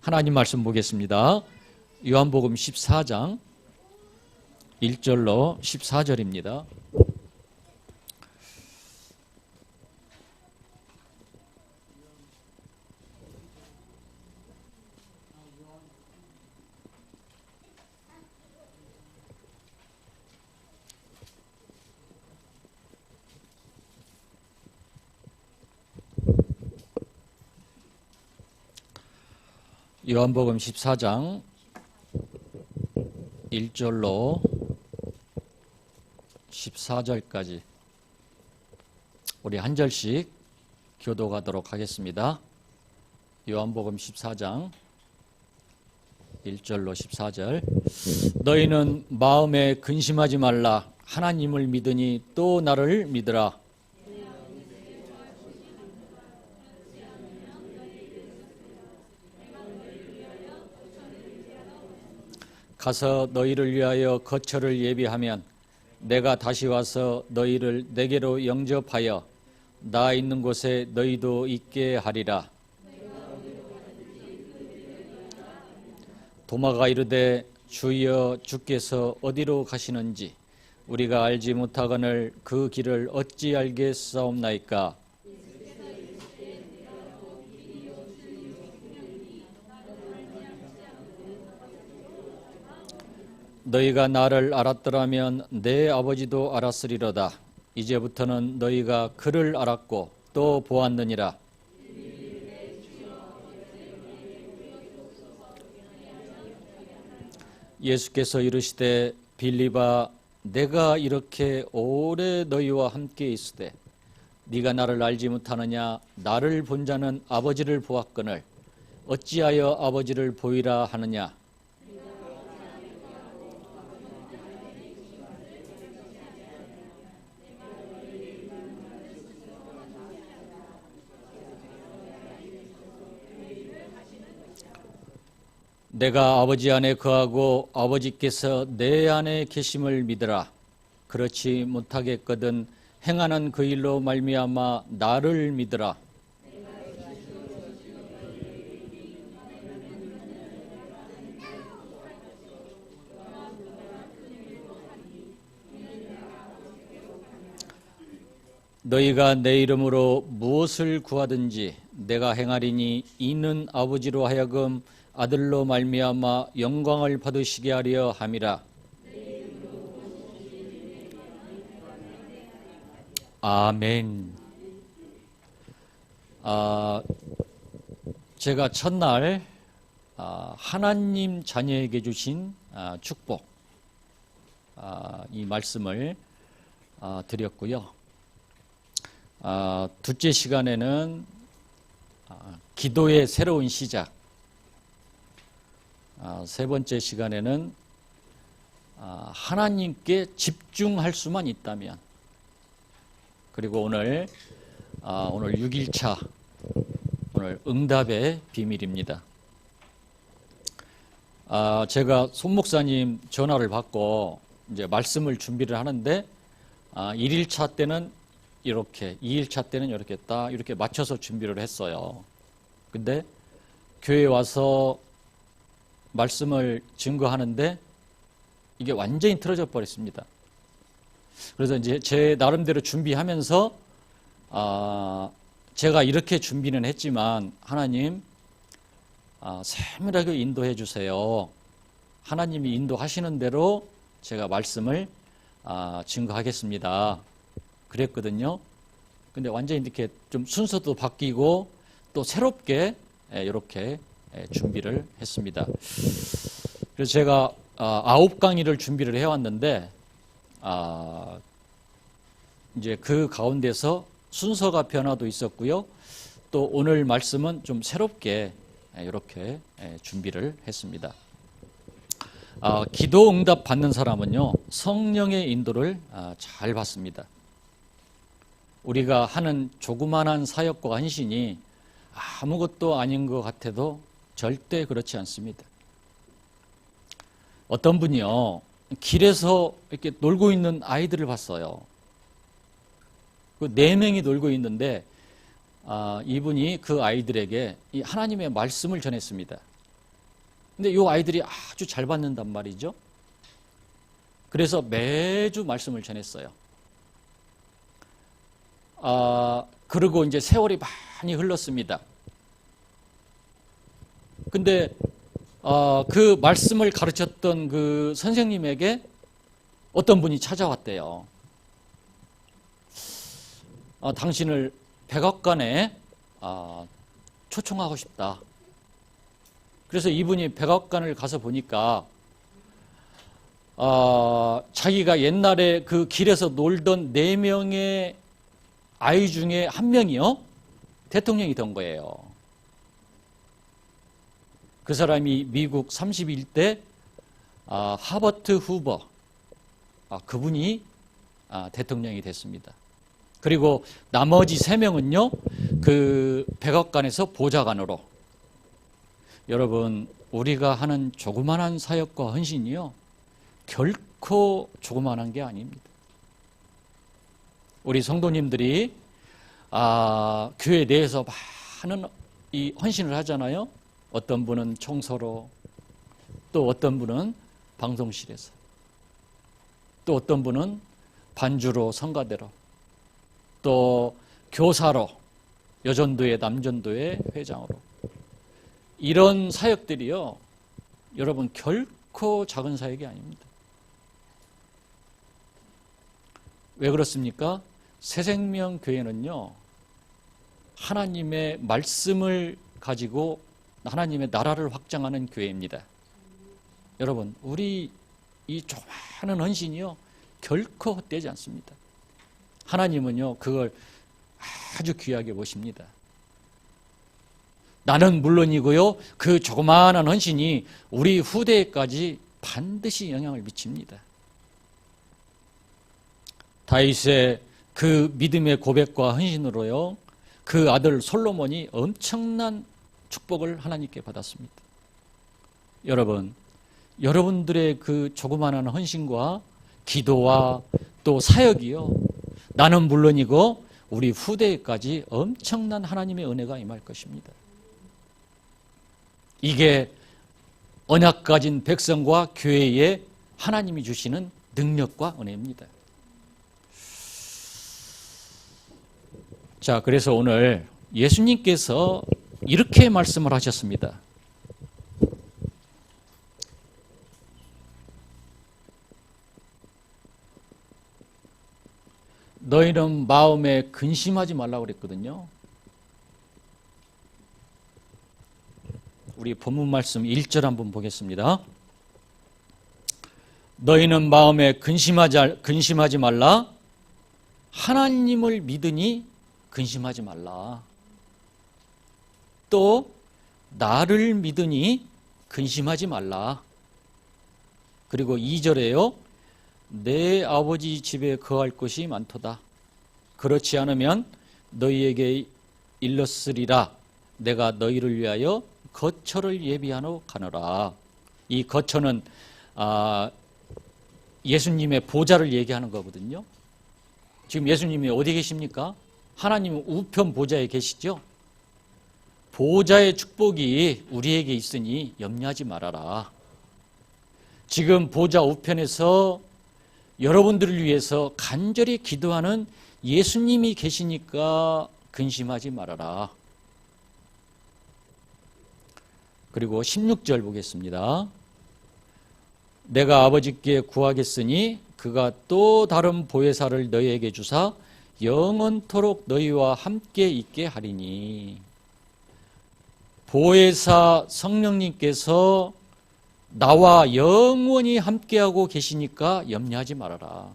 하나님 말씀 보겠습니다. 요한복음 14장 1절로 14절입니다. 요한복음 14장 1절로 14절까지 우리 한 절씩 교독하도록 하겠습니다. 요한복음 14장 1절로 14절. 너희는 마음에 근심하지 말라. 하나님을 믿으니 또 나를 믿으라. 가서 너희를 위하여 거처를 예비하면 내가 다시 와서 너희를 내게로 영접하여 나 있는 곳에 너희도 있게 하리라. 도마가 이르되 주여 주께서 어디로 가시는지 우리가 알지 못하거늘 그 길을 어찌 알겠사옵나이까. 너희가 나를 알았더라면 내 아버지도 알았으리로다. 이제부터는 너희가 그를 알았고 또 보았느니라. 예수께서 이르시되 빌립아, 내가 이렇게 오래 너희와 함께 있으되 네가 나를 알지 못하느냐. 나를 본 자는 아버지를 보았거늘 어찌하여 아버지를 보이라 하느냐. 내가 아버지 안에 거하고 아버지께서 내 안에 계심을 믿으라. 그렇지 못하겠거든 행하는 그 일로 말미암아 나를 믿으라. 너희가 내 이름으로 무엇을 구하든지 내가 행하리니 이는 아버지로 하여금 아들로 말미암아 영광을 받으시게 하려 함이라. 아멘. 제가 첫날 하나님 자녀에게 주신 축복 이 말씀을 드렸고요. 둘째 시간에는 기도의 새로운 시작, 세 번째 시간에는 하나님께 집중할 수만 있다면, 그리고 오늘 6일차 오늘 응답의 비밀입니다. 제가 손 목사님 전화를 받고 이제 말씀을 준비를 하는데 1일차 때는 이렇게, 2일차 때는 이렇게 딱 이렇게 맞춰서 준비를 했어요. 근데 교회에 와서 말씀을 증거하는데 이게 완전히 틀어져 버렸습니다. 그래서 이제 제 나름대로 준비하면서 제가 이렇게 준비는 했지만 하나님 세밀하게 인도해 주세요. 하나님이 인도하시는 대로 제가 말씀을 증거하겠습니다. 그랬거든요. 근데 완전히 이렇게 좀 순서도 바뀌고 또 새롭게 이렇게 준비를 했습니다. 그래서 제가 9강의를 준비를 해왔는데 이제 그 가운데서 순서가 변화도 있었고요. 또 오늘 말씀은 좀 새롭게 이렇게 준비를 했습니다. 기도 응답 받는 사람은요, 성령의 인도를 잘 받습니다. 우리가 하는 조그만한 사역과 헌신이 아무것도 아닌 것 같아도 절대 그렇지 않습니다. 어떤 분이요, 길에서 이렇게 놀고 있는 아이들을 봤어요. 그 4명이 놀고 있는데 이분이 그 아이들에게 이 하나님의 말씀을 전했습니다. 근데 이 아이들이 아주 잘 받는단 말이죠. 그래서 매주 말씀을 전했어요. 그리고 이제 세월이 많이 흘렀습니다. 근데 그 말씀을 가르쳤던 그 선생님에게 어떤 분이 찾아왔대요. 당신을 백악관에 초청하고 싶다. 그래서 이분이 백악관을 가서 보니까 자기가 옛날에 그 길에서 놀던 4명의 아이 중에 한 명이요, 대통령이 된 거예요. 그 사람이 미국 31대 하버트 후버, 그분이 대통령이 됐습니다. 그리고 나머지 3명은요, 그 백악관에서 보좌관으로. 여러분, 우리가 하는 조그만한 사역과 헌신이요, 결코 조그만한 게 아닙니다. 우리 성도님들이 교회 내에서 많은 이 헌신을 하잖아요. 어떤 분은 청소로, 또 어떤 분은 방송실에서, 또 어떤 분은 반주로, 성가대로, 또 교사로, 여전도회, 남전도회 회장으로. 이런 사역들이요, 여러분 결코 작은 사역이 아닙니다. 왜 그렇습니까? 새생명교회는요, 하나님의 말씀을 가지고 하나님의 나라를 확장하는 교회입니다. 여러분, 우리 이 조그마한 헌신이요, 결코 헛되지 않습니다. 하나님은요, 그걸 아주 귀하게 보십니다. 나는 물론이고요, 그 조그마한 헌신이 우리 후대에까지 반드시 영향을 미칩니다. 다윗의 그 믿음의 고백과 헌신으로요, 그 아들 솔로몬이 엄청난 축복을 하나님께 받았습니다. 여러분, 여러분들의 그 조그마한 헌신과 기도와 또 사역이요, 나는 물론이고 우리 후대에까지 엄청난 하나님의 은혜가 임할 것입니다. 이게 언약 가진 백성과 교회에 하나님이 주시는 능력과 은혜입니다. 자, 그래서 오늘 예수님께서 이렇게 말씀을 하셨습니다. 너희는 마음에 근심하지 말라고 그랬거든요. 우리 본문 말씀 1절 한번 보겠습니다. 너희는 마음에 근심하지 말라. 하나님을 믿으니 근심하지 말라. 또 나를 믿으니 근심하지 말라. 그리고 2절에요. 내 아버지 집에 거할 곳이 많도다. 그렇지 않으면 너희에게 일렀으리라. 내가 너희를 위하여 거처를 예비하러 가노라. 이 거처는 예수님의 보좌를 얘기하는 거거든요. 지금 예수님이 어디 계십니까? 하나님은 우편 보좌에 계시죠. 보좌의 축복이 우리에게 있으니 염려하지 말아라. 지금 보좌 우편에서 여러분들을 위해서 간절히 기도하는 예수님이 계시니까 근심하지 말아라. 그리고 16절 보겠습니다. 내가 아버지께 구하겠으니 그가 또 다른 보혜사를 너희에게 주사 영원토록 너희와 함께 있게 하리니. 보혜사 성령님께서 나와 영원히 함께하고 계시니까 염려하지 말아라.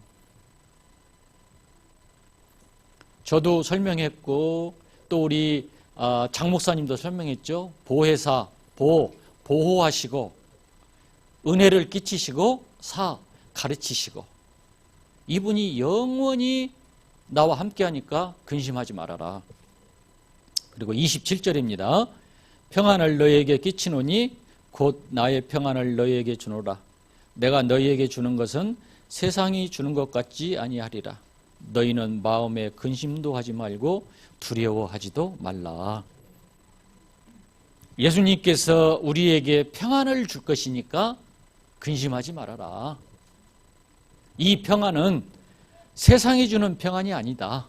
저도 설명했고 또 우리 장 목사님도 설명했죠. 보혜사, 보호하시고 은혜를 끼치시고 가르치시고 이분이 영원히 나와 함께하니까 근심하지 말아라. 그리고 27절입니다. 평안을 너희에게 끼치노니 곧 나의 평안을 너희에게 주노라. 내가 너희에게 주는 것은 세상이 주는 것 같지 아니하리라. 너희는 마음에 근심도 하지 말고 두려워하지도 말라. 예수님께서 우리에게 평안을 줄 것이니까 근심하지 말아라. 이 평안은 세상이 주는 평안이 아니다.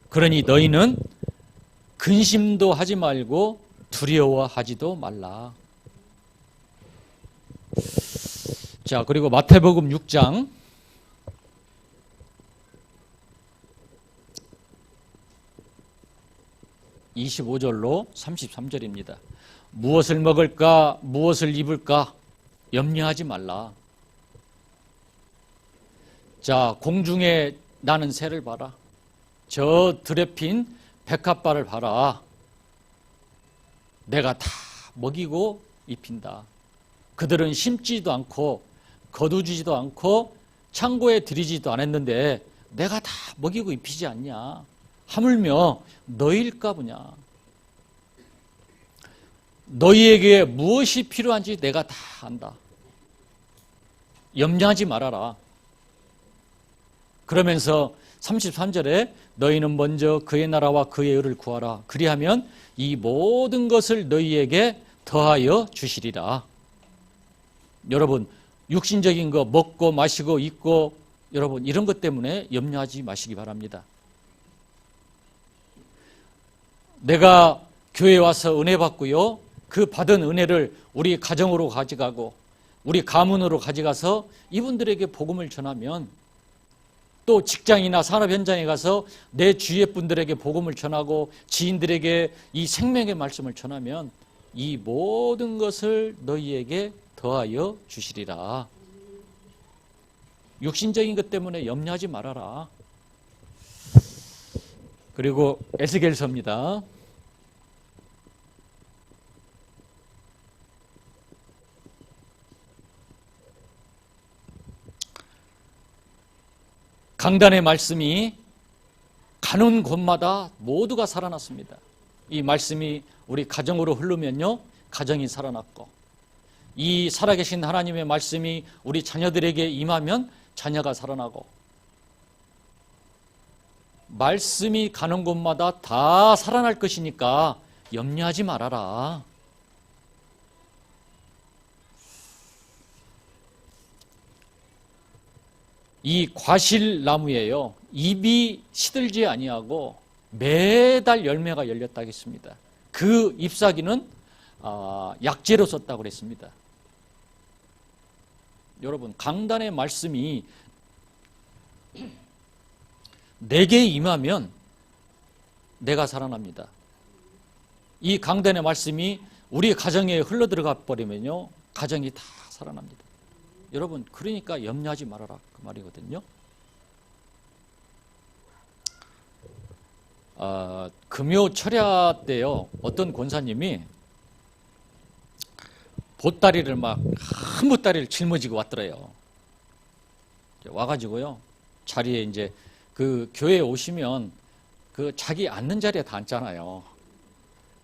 그러니 너희는 근심도 하지 말고 두려워하지도 말라. 자, 그리고 마태복음 6장 25절로 33절입니다. 무엇을 먹을까, 무엇을 입을까 염려하지 말라. 자, 공중에 나는 새를 봐라. 저 들에 핀 백합발을 봐라. 내가 다 먹이고 입힌다. 그들은 심지도 않고 거두지도 않고 창고에 들이지도 않았는데 내가 다 먹이고 입히지 않냐. 하물며 너희일까 보냐. 너희에게 무엇이 필요한지 내가 다 안다. 염려하지 말아라. 그러면서 33절에 너희는 먼저 그의 나라와 그의 의를 구하라. 그리하면 이 모든 것을 너희에게 더하여 주시리라. 여러분, 육신적인 거 먹고 마시고 입고 여러분 이런 것 때문에 염려하지 마시기 바랍니다. 내가 교회에 와서 은혜 받고요. 그 받은 은혜를 우리 가정으로 가져가고 우리 가문으로 가져가서 이분들에게 복음을 전하면 또 직장이나 산업 현장에 가서 내 주위의 분들에게 복음을 전하고 지인들에게 이 생명의 말씀을 전하면 이 모든 것을 너희에게 더하여 주시리라. 육신적인 것 때문에 염려하지 말아라. 그리고 에스겔서입니다. 강단의 말씀이 가는 곳마다 모두가 살아났습니다. 이 말씀이 우리 가정으로 흐르면요, 가정이 살아났고, 이 살아계신 하나님의 말씀이 우리 자녀들에게 임하면 자녀가 살아나고, 말씀이 가는 곳마다 다 살아날 것이니까 염려하지 말아라. 이 과실나무예요. 잎이 시들지 아니하고 매달 열매가 열렸다 하겠습니다. 그 잎사귀는 약재로 썼다고 그랬습니다. 여러분, 강단의 말씀이 내게 임하면 내가 살아납니다. 이 강단의 말씀이 우리 가정에 흘러들어가 버리면요, 가정이 다 살아납니다. 여러분, 그러니까 염려하지 말아라 그 말이거든요. 금요 철야 때요, 어떤 권사님이 보따리를 큰 보따리를 짊어지고 왔더래요. 와가지고요, 자리에 이제 그 교회에 오시면 그 자기 앉는 자리에 다 앉잖아요.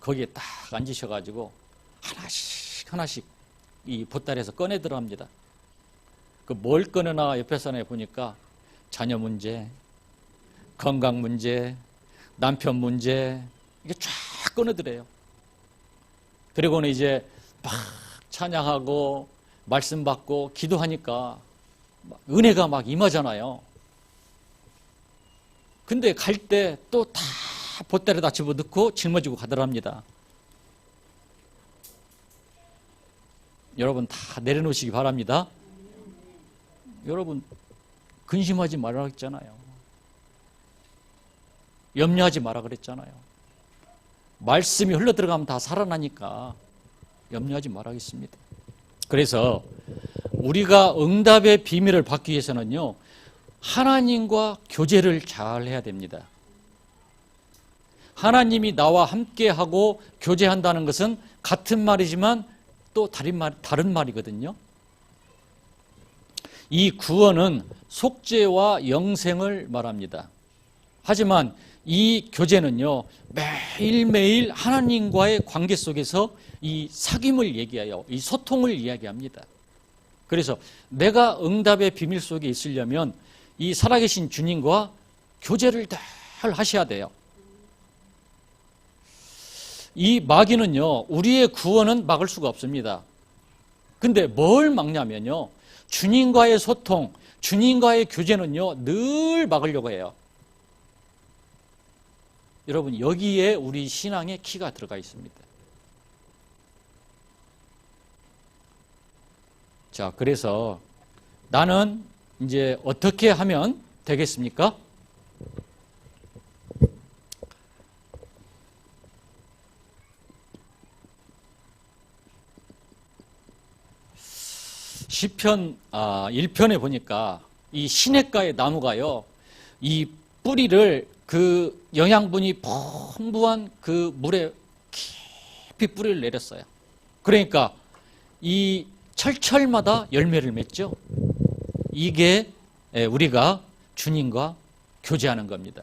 거기에 딱 앉으셔가지고 하나씩 이 보따리에서 꺼내 들어갑니다. 그 뭘 꺼내나 옆에 산에 보니까 자녀 문제, 건강 문제, 남편 문제, 이게 쫙 꺼내더래요. 그리고는 이제 막 찬양하고 말씀 받고 기도하니까 은혜가 막 임하잖아요. 근데 갈 때 또 다 보따리에다 집어넣고 짊어지고 가더랍니다. 여러분 다 내려놓으시기 바랍니다. 여러분 근심하지 말라 그랬잖아요. 염려하지 마라 그랬잖아요. 말씀이 흘러들어가면 다 살아나니까 염려하지 말아야겠습니다. 그래서 우리가 응답의 비밀을 받기 위해서는요, 하나님과 교제를 잘 해야 됩니다. 하나님이 나와 함께하고 교제한다는 것은 같은 말이지만 또 다른 말이거든요. 이 구원은 속죄와 영생을 말합니다. 하지만 이 교제는요, 매일매일 하나님과의 관계 속에서 이 사귐을 얘기해요. 이 소통을 이야기합니다. 그래서 내가 응답의 비밀 속에 있으려면 이 살아계신 주님과 교제를 늘 하셔야 돼요. 이 마귀는요, 우리의 구원은 막을 수가 없습니다. 근데 뭘 막냐면요, 주님과의 소통, 주님과의 교제는요, 늘 막으려고 해요. 여러분, 여기에 우리 신앙의 키가 들어가 있습니다. 자, 그래서 나는 이제 어떻게 하면 되겠습니까? 시편 1편에 보니까 이 시냇가의 나무가요, 이 뿌리를 그 영양분이 풍부한 그 물에 깊이 뿌리를 내렸어요. 그러니까 이 철철마다 열매를 맺죠. 이게 우리가 주님과 교제하는 겁니다.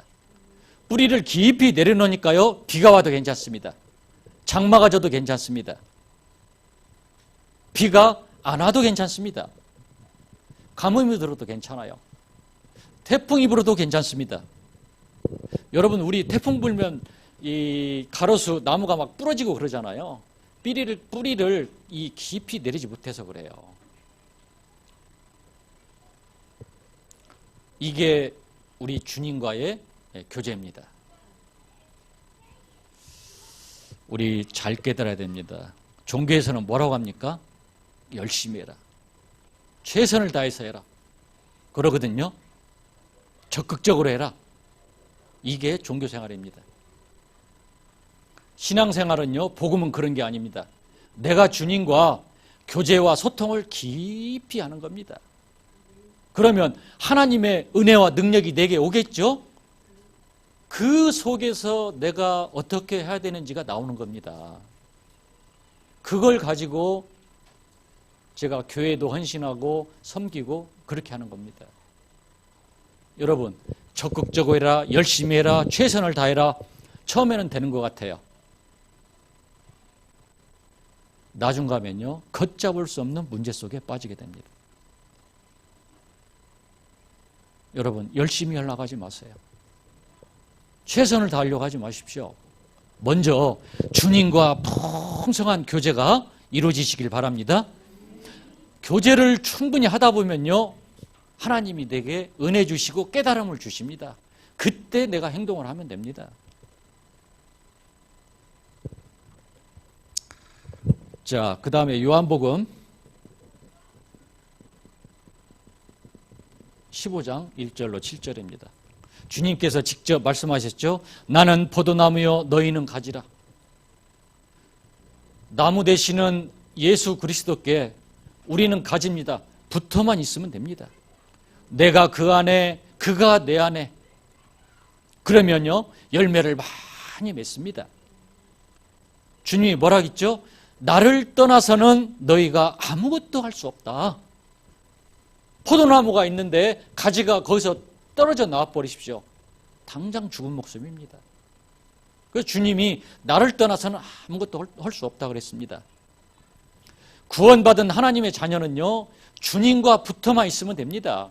뿌리를 깊이 내려놓으니까요, 비가 와도 괜찮습니다. 장마가 져도 괜찮습니다. 비가 안 와도 괜찮습니다. 가뭄이 들어도 괜찮아요. 태풍이 불어도 괜찮습니다. 여러분, 우리 태풍 불면 이 가로수 나무가 막 부러지고 그러잖아요. 뿌리를 이 깊이 내리지 못해서 그래요. 이게 우리 주님과의 교제입니다. 우리 잘 깨달아야 됩니다. 종교에서는 뭐라고 합니까? 열심히 해라. 최선을 다해서 해라. 그러거든요. 적극적으로 해라. 이게 종교생활입니다. 신앙생활은요, 복음은 그런 게 아닙니다. 내가 주님과 교제와 소통을 깊이 하는 겁니다. 그러면 하나님의 은혜와 능력이 내게 오겠죠? 그 속에서 내가 어떻게 해야 되는지가 나오는 겁니다. 그걸 가지고 제가 교회도 헌신하고 섬기고 그렇게 하는 겁니다. 여러분, 적극적으로 해라, 열심히 해라, 최선을 다해라. 처음에는 되는 것 같아요. 나중 가면요, 걷잡을 수 없는 문제 속에 빠지게 됩니다. 여러분, 열심히 하려고 하지 마세요. 최선을 다하려고 하지 마십시오. 먼저 주님과 풍성한 교제가 이루어지시길 바랍니다. 교제를 충분히 하다 보면요, 하나님이 내게 은혜 주시고 깨달음을 주십니다. 그때 내가 행동을 하면 됩니다. 자, 그 다음에 요한복음 15장 1절로 7절입니다. 주님께서 직접 말씀하셨죠. 나는 포도나무요 너희는 가지라. 나무 되시는 예수 그리스도께 우리는 가지입니다. 붙어만 있으면 됩니다. 내가 그 안에, 그가 내 안에. 그러면요, 열매를 많이 맺습니다. 주님이 뭐라 했죠? 나를 떠나서는 너희가 아무것도 할 수 없다. 포도나무가 있는데 가지가 거기서 떨어져 나와 버리십시오. 당장 죽은 목숨입니다. 그래서 주님이 나를 떠나서는 아무것도 할 수 없다 그랬습니다. 구원받은 하나님의 자녀는요, 주님과 붙어만 있으면 됩니다.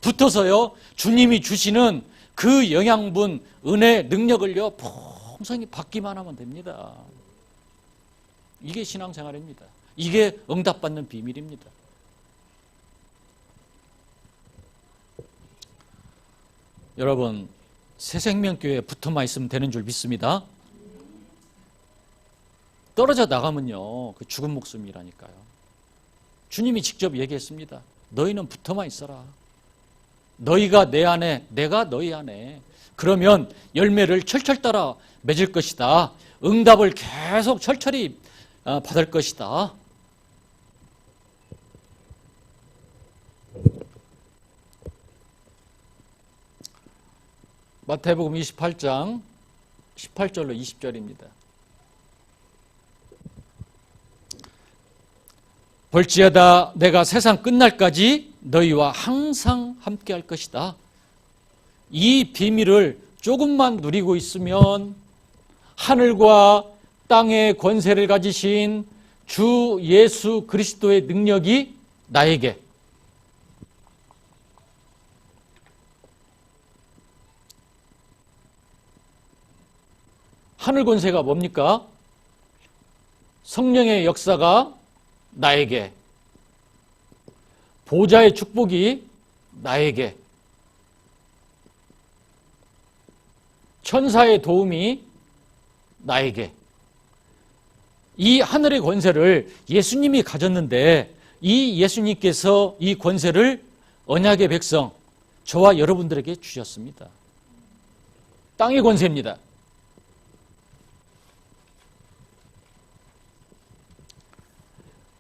붙어서요, 주님이 주시는 그 영양분, 은혜, 능력을요, 풍성히 받기만 하면 됩니다. 이게 신앙생활입니다. 이게 응답받는 비밀입니다. 여러분, 새생명교회에 붙어만 있으면 되는 줄 믿습니다. 떨어져 나가면요, 그 죽은 목숨이라니까요. 주님이 직접 얘기했습니다. 너희는 붙어만 있어라. 너희가 내 안에, 내가 너희 안에. 그러면 열매를 철철 따라 맺을 것이다. 응답을 계속 철철히 받을 것이다. 마태복음 28장 18절로 20절입니다. 볼지어다 내가 세상 끝날까지 너희와 항상 함께 할 것이다. 이 비밀을 조금만 누리고 있으면 하늘과 땅의 권세를 가지신 주 예수 그리스도의 능력이 나에게 하늘 권세가 뭡니까? 성령의 역사가 나에게, 보좌의 축복이 나에게, 천사의 도움이 나에게, 이 하늘의 권세를 예수님이 가졌는데 이 예수님께서 이 권세를 언약의 백성, 저와 여러분들에게 주셨습니다. 땅의 권세입니다.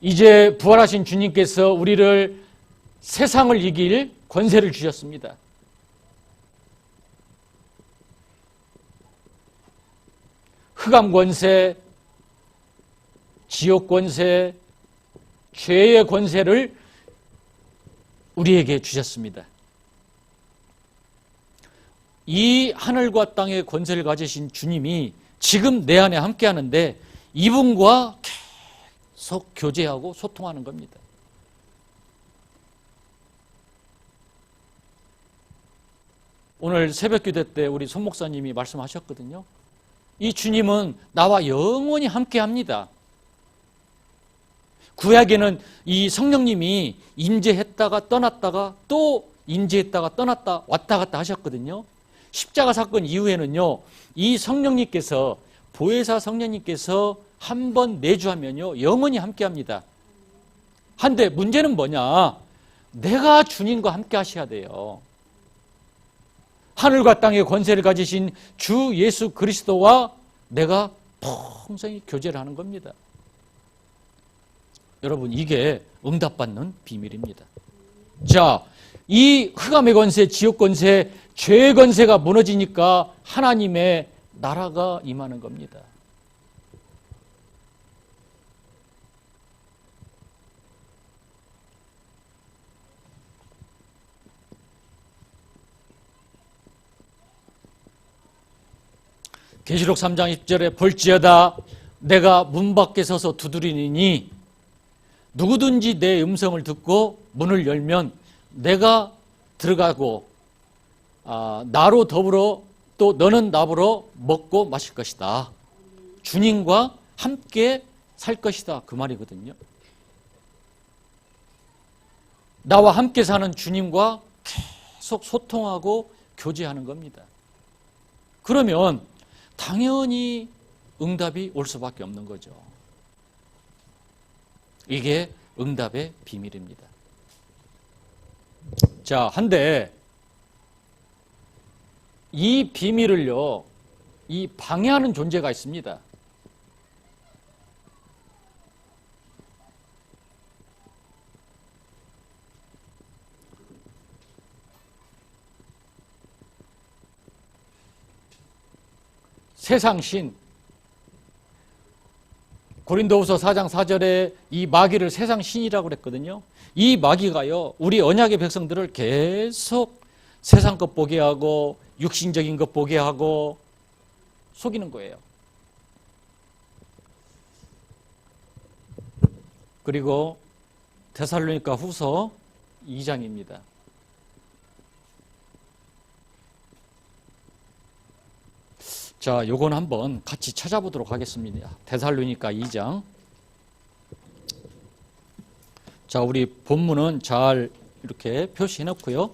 이제 부활하신 주님께서 우리를 세상을 이길 권세를 주셨습니다. 흑암 권세, 지옥 권세, 죄의 권세를 우리에게 주셨습니다. 이 하늘과 땅의 권세를 가지신 주님이 지금 내 안에 함께 하는데 이분과 계속 교제하고 소통하는 겁니다. 오늘 새벽기도 때 우리 손 목사님이 말씀하셨거든요. 이 주님은 나와 영원히 함께 합니다. 구약에는 이 성령님이 임재했다가 떠났다가 또 임재했다가 떠났다 왔다 갔다 하셨거든요. 십자가 사건 이후에는요, 이 성령님께서, 보혜사 성령님께서 한 번 내주하면요 영원히 함께 합니다. 한데 문제는 뭐냐? 내가 주님과 함께 하셔야 돼요. 하늘과 땅의 권세를 가지신 주 예수 그리스도와 내가 평생이 교제를 하는 겁니다. 여러분, 이게 응답받는 비밀입니다. 자, 이 흑암의 권세, 지옥 권세, 죄의 권세가 무너지니까 하나님의 나라가 임하는 겁니다. 계시록 3장 10절에 볼지어다 내가 문 밖에 서서 두드리니 누구든지 내 음성을 듣고 문을 열면 내가 들어가고 나로 더불어 또 너는 나보러 먹고 마실 것이다. 주님과 함께 살 것이다. 그 말이거든요. 나와 함께 사는 주님과 계속 소통하고 교제하는 겁니다. 그러면 당연히 응답이 올 수밖에 없는 거죠. 이게 응답의 비밀입니다. 자, 한데 이 비밀을요, 이 방해하는 존재가 있습니다. 세상신, 고린도후서 4장 4절에 이 마귀를 세상신이라고 그랬거든요. 이 마귀가요, 우리 언약의 백성들을 계속 세상 것 보게 하고 육신적인 것 보게 하고 속이는 거예요. 그리고 데살로니가 후서 2장입니다. 자, 요건 한번 같이 찾아보도록 하겠습니다. 데살로니가 2장. 자, 우리 본문은 잘 이렇게 표시해 놓고요.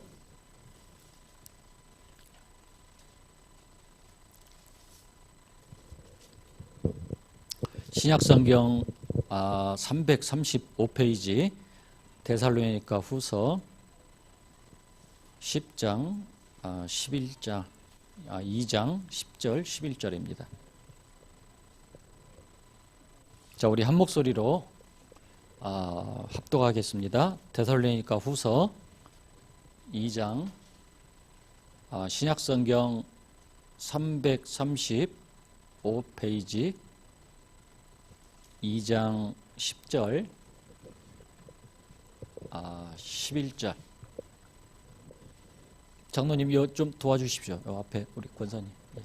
신약성경 335페이지 데살로니가 후서 10장 11장 2장 10절 11절입니다. 자, 우리 한 목소리로 합독하겠습니다. 데살로니가 후서 2장 신약성경 335페이지 2장 10절 11절. 장로님, 이거 좀 도와주십시오. 요 앞에 우리 권사님. 네.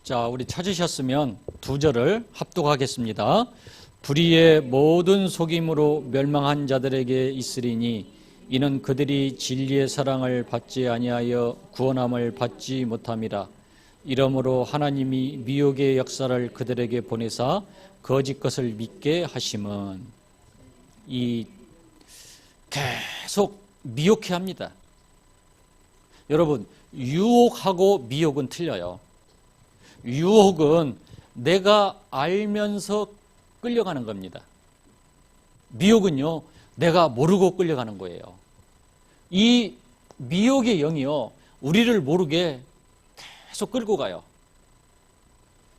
자, 우리 찾으셨으면 두 절을 합독하겠습니다. 불의의 모든 속임으로 멸망한 자들에게 있으리니 이는 그들이 진리의 사랑을 받지 아니하여 구원함을 받지 못함이라. 이러므로 하나님이 미혹의 역사를 그들에게 보내사 거짓 것을 믿게 하심은, 이 계속 미혹해 합니다. 여러분, 유혹하고 미혹은 틀려요. 유혹은 내가 알면서 끌려가는 겁니다. 미혹은요, 내가 모르고 끌려가는 거예요. 이 미혹의 영이요, 우리를 모르게 계속 끌고 가요.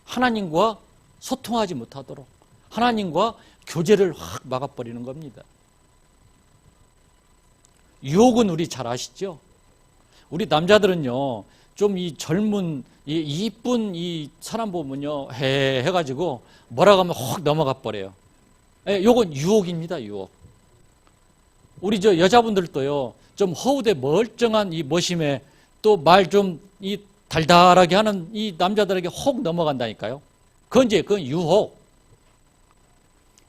하나님과 소통하지 못하도록, 하나님과 교제를 확 막아버리는 겁니다. 유혹은 우리 잘 아시죠? 우리 남자들은요, 좀 이 젊은, 이쁜 이 사람 보면요, 해가지고 뭐라고 하면 확 넘어가 버려요. 요건 유혹입니다, 유혹. 우리 저 여자분들도요, 좀 허우대 멀쩡한 이 멋임에 또 말 좀 이 달달하게 하는 이 남자들에게 혹 넘어간다니까요. 그건 유혹.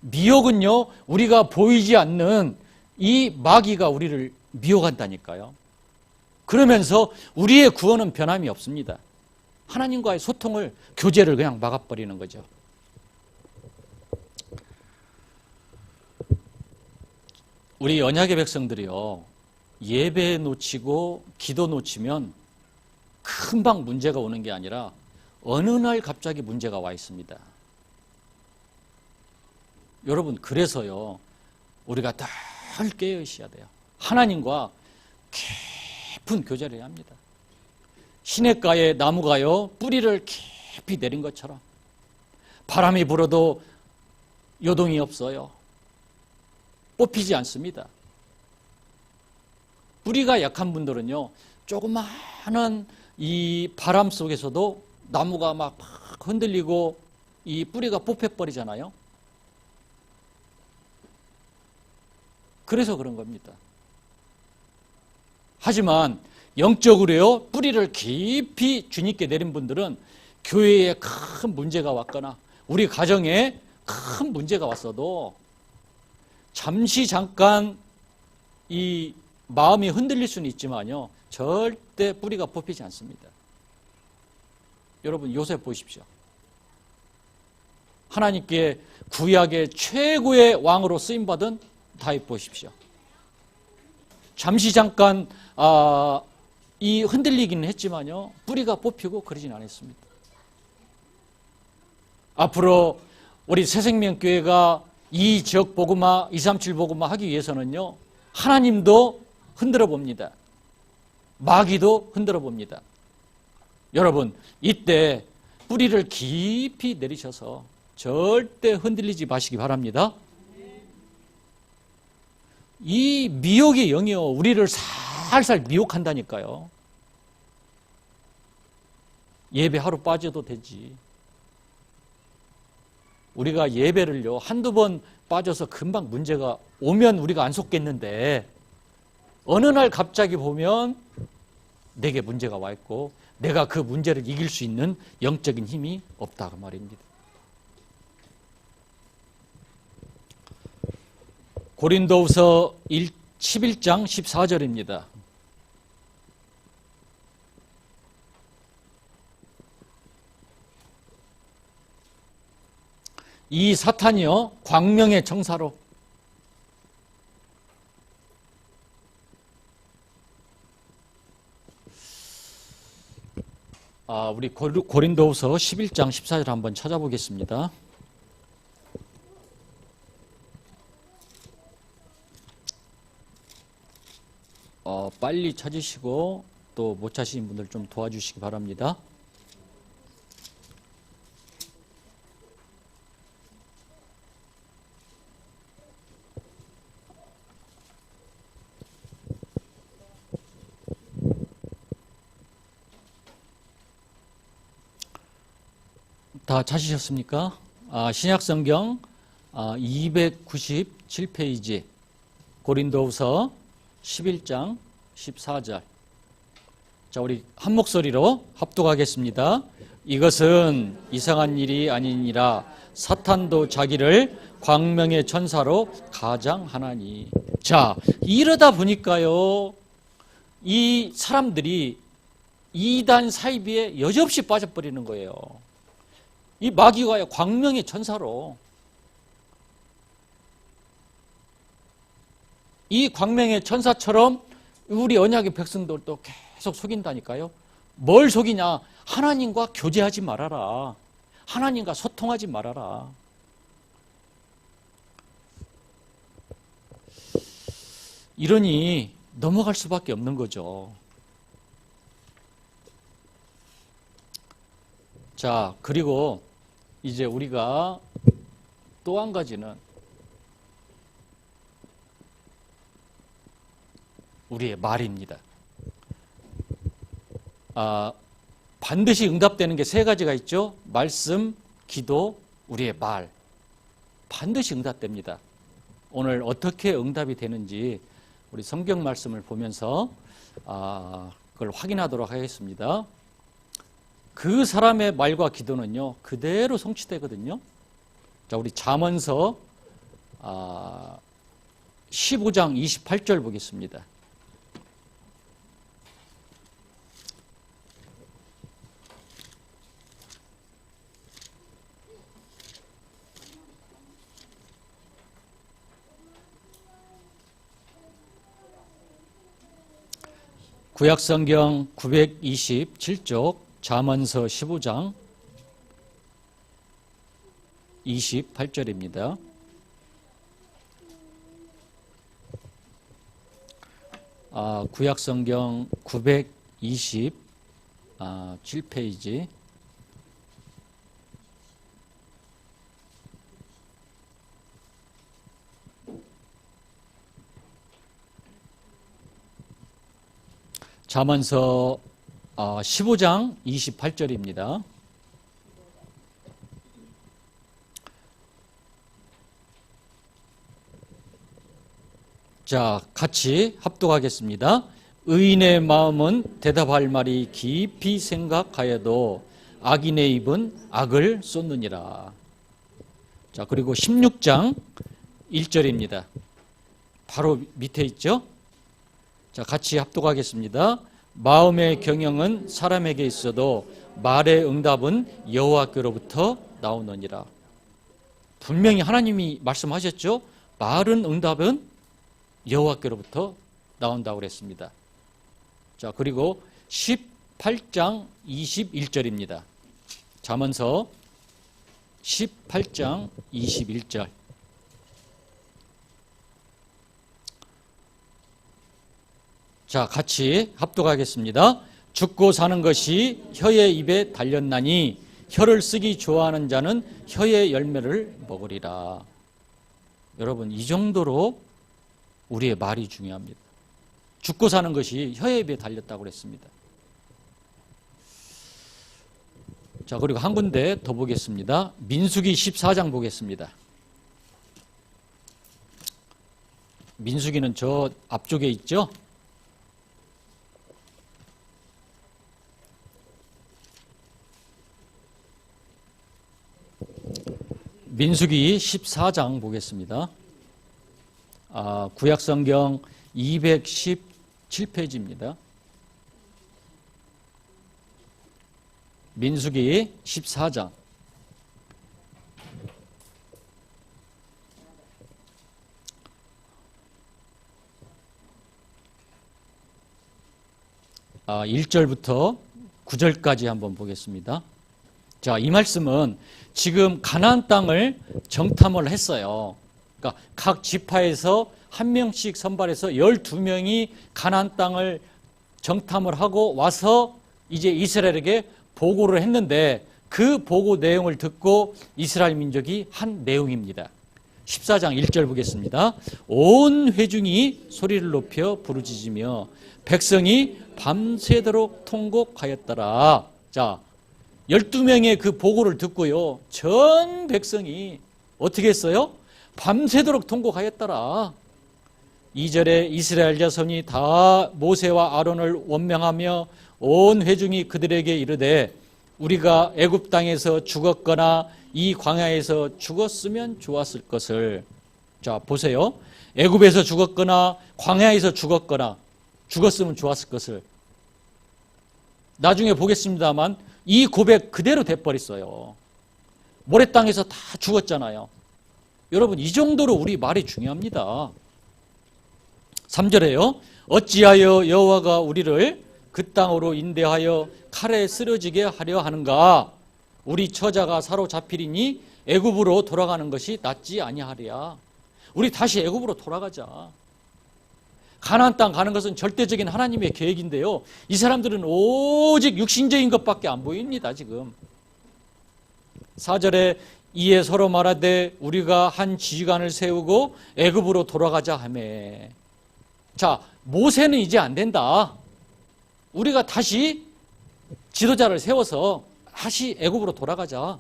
미혹은요, 우리가 보이지 않는 이 마귀가 우리를 미혹한다니까요. 그러면서 우리의 구원은 변함이 없습니다. 하나님과의 소통을, 교제를 그냥 막아버리는 거죠. 우리 언약의 백성들이요, 예배 놓치고 기도 놓치면 금방 문제가 오는 게 아니라 어느 날 갑자기 문제가 와 있습니다. 여러분, 그래서요, 우리가 늘 깨어 있어야 돼요. 하나님과 깊은 교제를 해야 합니다. 시냇가에 나무가요, 뿌리를 깊이 내린 것처럼 바람이 불어도 요동이 없어요. 뽑히지 않습니다. 뿌리가 약한 분들은요, 조그마한 이 바람 속에서도 나무가 막 흔들리고 이 뿌리가 뽑혀버리잖아요. 그래서 그런 겁니다. 하지만 영적으로요, 뿌리를 깊이 주님께 내린 분들은 교회에 큰 문제가 왔거나 우리 가정에 큰 문제가 왔어도 잠시 잠깐 이 마음이 흔들릴 수는 있지만요, 절대 뿌리가 뽑히지 않습니다. 여러분, 요셉 보십시오. 하나님께 구약의 최고의 왕으로 쓰임받은 다윗 보십시오. 잠시 잠깐 이 흔들리기는 했지만요, 뿌리가 뽑히고 그러진 않았습니다. 앞으로 우리 새생명교회가 이 지역 복음화, 237 복음화 하기 위해서는요, 하나님도 흔들어 봅니다. 마귀도 흔들어 봅니다. 여러분, 이때 뿌리를 깊이 내리셔서 절대 흔들리지 마시기 바랍니다. 이 미혹의 영이요, 우리를 살살 미혹한다니까요. 예배 하루 빠져도 되지. 우리가 예배를요, 한두 번 빠져서 금방 문제가 오면 우리가 안 속겠는데, 어느 날 갑자기 보면 내게 문제가 와 있고 내가 그 문제를 이길 수 있는 영적인 힘이 없다고 말입니다. 고린도후서 11장 14절입니다. 이 사탄이요, 광명의 청사로 우리 고린도후서 11장 14절 한번 찾아보겠습니다. 빨리 찾으시고 또 못 찾으신 분들 좀 도와주시기 바랍니다. 다 찾으셨습니까? 신약성경 297페이지 고린도후서 11장 14절. 자, 우리 한 목소리로 합독하겠습니다. 이것은 이상한 일이 아니니라. 사탄도 자기를 광명의 천사로 가장하나니. 자, 이러다 보니까요, 이 사람들이 이단 사이비에 여지없이 빠져버리는 거예요. 이 마귀가 광명의 천사로, 이 광명의 천사처럼 우리 언약의 백성들도 계속 속인다니까요. 뭘 속이냐? 하나님과 교제하지 말아라. 하나님과 소통하지 말아라. 이러니 넘어갈 수밖에 없는 거죠. 자, 그리고 이제 우리가 또 한 가지는 우리의 말입니다. 반드시 응답되는 게 세 가지가 있죠. 말씀, 기도, 우리의 말. 반드시 응답됩니다. 오늘 어떻게 응답이 되는지 우리 성경 말씀을 보면서 그걸 확인하도록 하겠습니다. 그 사람의 말과 기도는요, 그대로 성취되거든요. 자, 우리 잠언서 15장 28절 보겠습니다. 구약성경 927쪽 잠언서 15장 28절입니다. 구약성경 927페이지 잠언서 15장 28절입니다. 자, 같이 합독하겠습니다. 의인의 마음은 대답할 말이 깊이 생각하여도 악인의 입은 악을 쏟느니라. 자, 그리고 16장 1절입니다. 바로 밑에 있죠? 자, 같이 합독하겠습니다. 마음의 경영은 사람에게 있어도 말의 응답은 여호와께로부터 나오느니라. 분명히 하나님이 말씀하셨죠? 말은 응답은 여호와께로부터 나온다고 그랬습니다. 자, 그리고 18장 21절입니다. 잠언서 18장 21절. 자, 같이 합독하겠습니다. 죽고 사는 것이 혀의 입에 달렸나니 혀를 쓰기 좋아하는 자는 혀의 열매를 먹으리라. 여러분, 이 정도로 우리의 말이 중요합니다. 죽고 사는 것이 혀의 입에 달렸다고 그랬습니다. 자, 그리고 한 군데 더 보겠습니다. 민수기 14장 보겠습니다. 민수기는 저 앞쪽에 있죠? 민수기 14장 보겠습니다. 구약성경 217페이지입니다. 민수기 14장. 아, 1절부터 9절까지 한번 보겠습니다. 자, 이 말씀은 지금 가나안 땅을 정탐을 했어요. 그러니까 각 지파에서 한 명씩 선발해서 12명이 가나안 땅을 정탐을 하고 와서 이제 이스라엘에게 보고를 했는데 그 보고 내용을 듣고 이스라엘 민족이 한 내용입니다. 14장 1절 보겠습니다. 온 회중이 소리를 높여 부르짖으며 백성이 밤새도록 통곡하였더라. 자, 12명의 그 보고를 듣고요, 전 백성이 어떻게 했어요? 밤새도록 통곡하였더라. 2절에 이스라엘 자손이 다 모세와 아론을 원명하며 온 회중이 그들에게 이르되 우리가 애굽 땅에서 죽었거나 이 광야에서 죽었으면 좋았을 것을. 자, 보세요. 애굽에서 죽었거나 광야에서 죽었거나 죽었으면 좋았을 것을. 나중에 보겠습니다만 이 고백 그대로 돼버렸어요. 모래땅에서 다 죽었잖아요. 여러분, 이 정도로 우리 말이 중요합니다. 3절에요. 어찌하여 여호와가 우리를 그 땅으로 인도하여 칼에 쓰러지게 하려 하는가? 우리 처자가 사로잡히리니 애굽으로 돌아가는 것이 낫지 아니하랴. 우리 다시 애굽으로 돌아가자. 가나안 땅 가는 것은 절대적인 하나님의 계획인데요. 이 사람들은 오직 육신적인 것밖에 안 보입니다, 지금. 4절에 이에 서로 말하되 우리가 한 지휘관을 세우고 애굽으로 돌아가자 하매. 자, 모세는 이제 안 된다. 우리가 다시 지도자를 세워서 다시 애굽으로 돌아가자.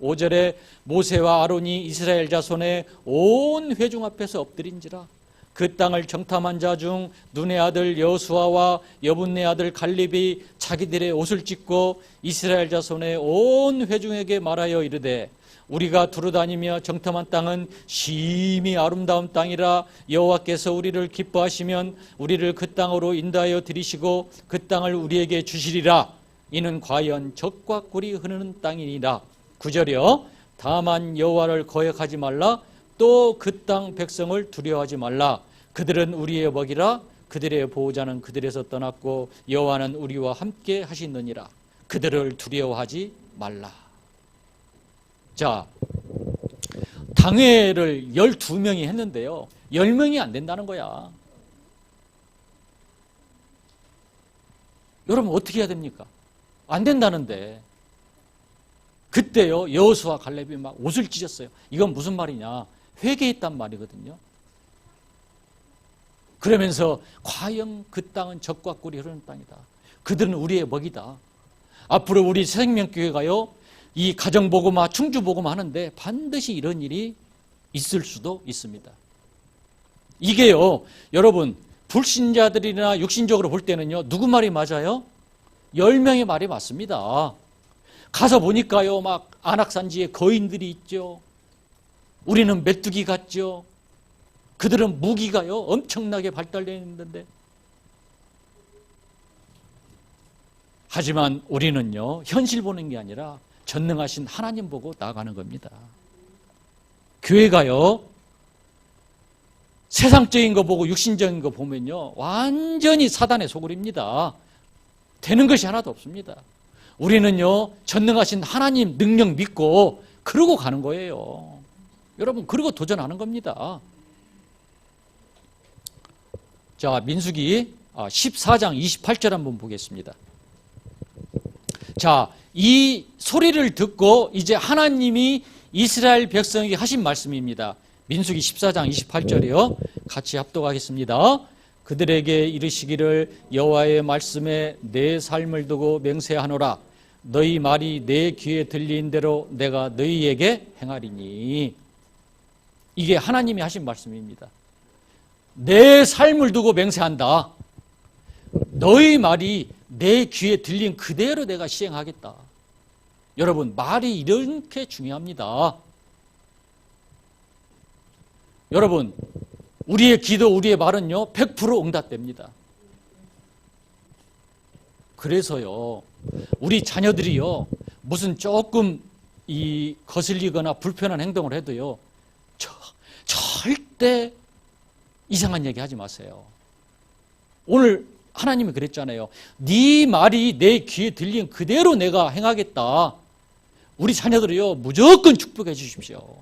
5절에 모세와 아론이 이스라엘 자손의 온 회중 앞에서 엎드린지라. 그 땅을 정탐한 자 중 눈의 아들 여호수아와 여분네 아들 갈렙이 자기들의 옷을 찢고 이스라엘 자손의 온 회중에게 말하여 이르되 우리가 두루다니며 정탐한 땅은 심히 아름다운 땅이라 여호와께서 우리를 기뻐하시면 우리를 그 땅으로 인도하여 들이시고 그 땅을 우리에게 주시리라. 이는 과연 젖과 꿀이 흐르는 땅이니라. 9절이요. 다만 여호와를 거역하지 말라. 또 그 땅 백성을 두려워하지 말라. 그들은 우리의 먹이라. 그들의 보호자는 그들에서 떠났고 여호와는 우리와 함께 하시느니라. 그들을 두려워하지 말라. 자, 당회를 12명이 했는데요. 10명이 안 된다는 거야. 여러분 어떻게 해야 됩니까? 안 된다는데. 그때요, 여호수아 갈렙이 막 옷을 찢었어요. 이건 무슨 말이냐? 회개했단 말이거든요. 그러면서 과연 그 땅은 젖과 꿀이 흐르는 땅이다. 그들은 우리의 먹이다. 앞으로 우리 생명교회가요, 이 가정복음화, 충주복음화 하는데 반드시 이런 일이 있을 수도 있습니다. 이게요, 여러분, 불신자들이나 육신적으로 볼 때는요, 누구 말이 맞아요? 10명의 말이 맞습니다. 가서 보니까요, 막 안악산지에 거인들이 있죠. 우리는 메뚜기 같죠. 그들은 무기가요, 엄청나게 발달되어 있는데. 하지만 우리는요, 현실 보는 게 아니라 전능하신 하나님 보고 나아가는 겁니다. 교회가요, 세상적인 거 보고 육신적인 거 보면요, 완전히 사단의 소굴입니다. 되는 것이 하나도 없습니다. 우리는요, 전능하신 하나님 능력 믿고 그러고 가는 거예요. 여러분, 그러고 도전하는 겁니다. 자, 민수기 14장 28절 한번 보겠습니다. 자, 이 소리를 듣고 이제 하나님이 이스라엘 백성에게 하신 말씀입니다. 민수기 14장 28절이요. 같이 합독하겠습니다. 그들에게 이르시기를 여호와의 말씀에 내 삶을 두고 맹세하노라. 너희 말이 내 귀에 들린 대로 내가 너희에게 행하리니. 이게 하나님이 하신 말씀입니다. 내 삶을 두고 맹세한다. 너희 말이 내 귀에 들린 그대로 내가 시행하겠다. 여러분, 말이 이렇게 중요합니다. 여러분, 우리의 기도, 우리의 말은요, 100% 응답됩니다. 그래서요, 우리 자녀들이요, 무슨 조금 거슬리거나 불편한 행동을 해도요, 절대 이상한 얘기 하지 마세요. 오늘 하나님이 그랬잖아요. 네 말이 내 귀에 들린 그대로 내가 행하겠다. 우리 자녀들이요, 무조건 축복해 주십시오.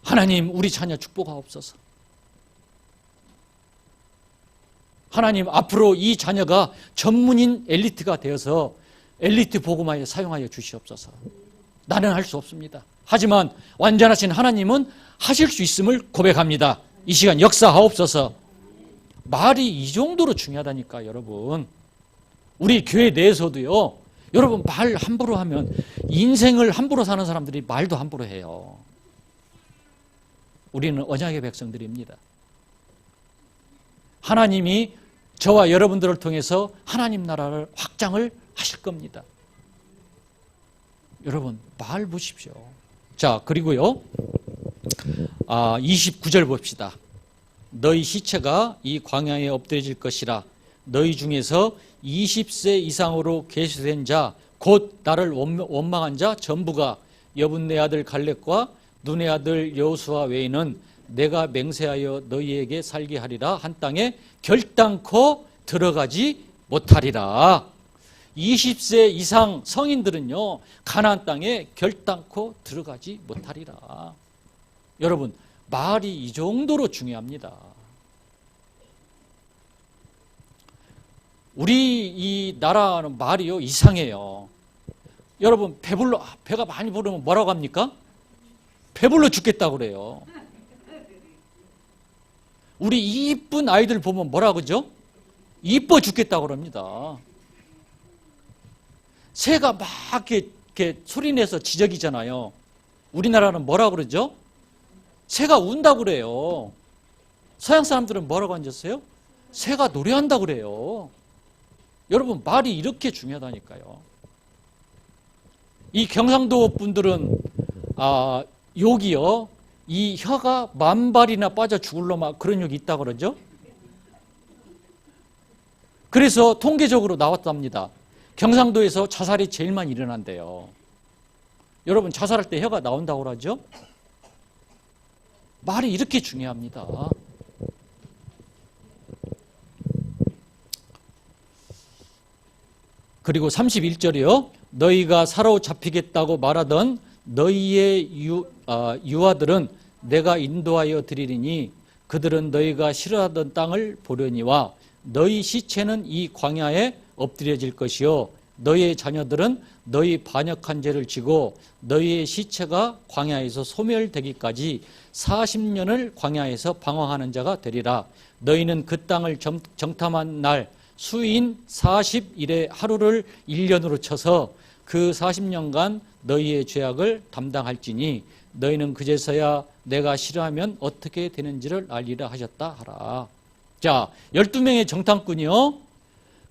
하나님, 우리 자녀 축복하옵소서. 하나님, 앞으로 이 자녀가 전문인 엘리트가 되어서 엘리트 복음화에 사용하여 주시옵소서. 나는 할 수 없습니다. 하지만 완전하신 하나님은 하실 수 있음을 고백합니다. 이 시간 역사하옵소서. 말이 이 정도로 중요하다니까, 여러분. 우리 교회 내에서도요, 여러분, 말 함부로 하면 인생을 함부로 사는 사람들이 말도 함부로 해요. 우리는 언약의 백성들입니다. 하나님이 저와 여러분들을 통해서 하나님 나라를 확장을 하실 겁니다. 여러분, 말 보십시오. 자, 그리고요, 29절 봅시다. 너희 시체가 이 광야에 엎드려질 것이라. 너희 중에서 20세 이상으로 계수된 자, 곧 나를 원망한 자 전부가 여분네 아들 갈렙과 눈의 아들 여호수아 외에는 내가 맹세하여 너희에게 살게 하리라 한 땅에 결단코 들어가지 못하리라. 20세 이상 성인들은요, 가나안 땅에 결단코 들어가지 못하리라. 여러분, 말이 이 정도로 중요합니다. 우리 이 나라는 말이요, 이상해요. 여러분, 배가 많이 부르면 뭐라고 합니까? 배불러 죽겠다고 그래요. 우리 이쁜 아이들 보면 뭐라 그러죠? 이뻐 죽겠다고 그럽니다. 새가 막 이렇게 소리내서 지저귀잖아요. 우리나라는 뭐라 그러죠? 새가 운다고 그래요. 서양 사람들은 뭐라고 앉았어요? 새가 노래한다고 그래요. 여러분, 말이 이렇게 중요하다니까요. 이 경상도 분들은 욕이요, 이 혀가 10,000발이나 빠져 죽을로 막 그런 욕이 있다고 그러죠. 그래서 통계적으로 나왔답니다. 경상도에서 자살이 제일 많이 일어난대요. 여러분, 자살할 때 혀가 나온다고 그러죠. 말이 이렇게 중요합니다. 그리고 31절이요. 너희가 사로잡히겠다고 말하던 너희의 유아들은 내가 인도하여 드리리니 그들은 너희가 싫어하던 땅을 보려니와 너희 시체는 이 광야에 엎드려질 것이요 너희의 자녀들은 너희 반역한 죄를 지고 너희의 시체가 광야에서 소멸되기까지 40년을 광야에서 방황하는 자가 되리라. 너희는 그 땅을 정탐한 날 수인 40일의 하루를 1년으로 쳐서 그 40년간 너희의 죄악을 담당할지니 너희는 그제서야 내가 싫어하면 어떻게 되는지를 알리라 하셨다 하라. 자, 12명의 정탐꾼이요,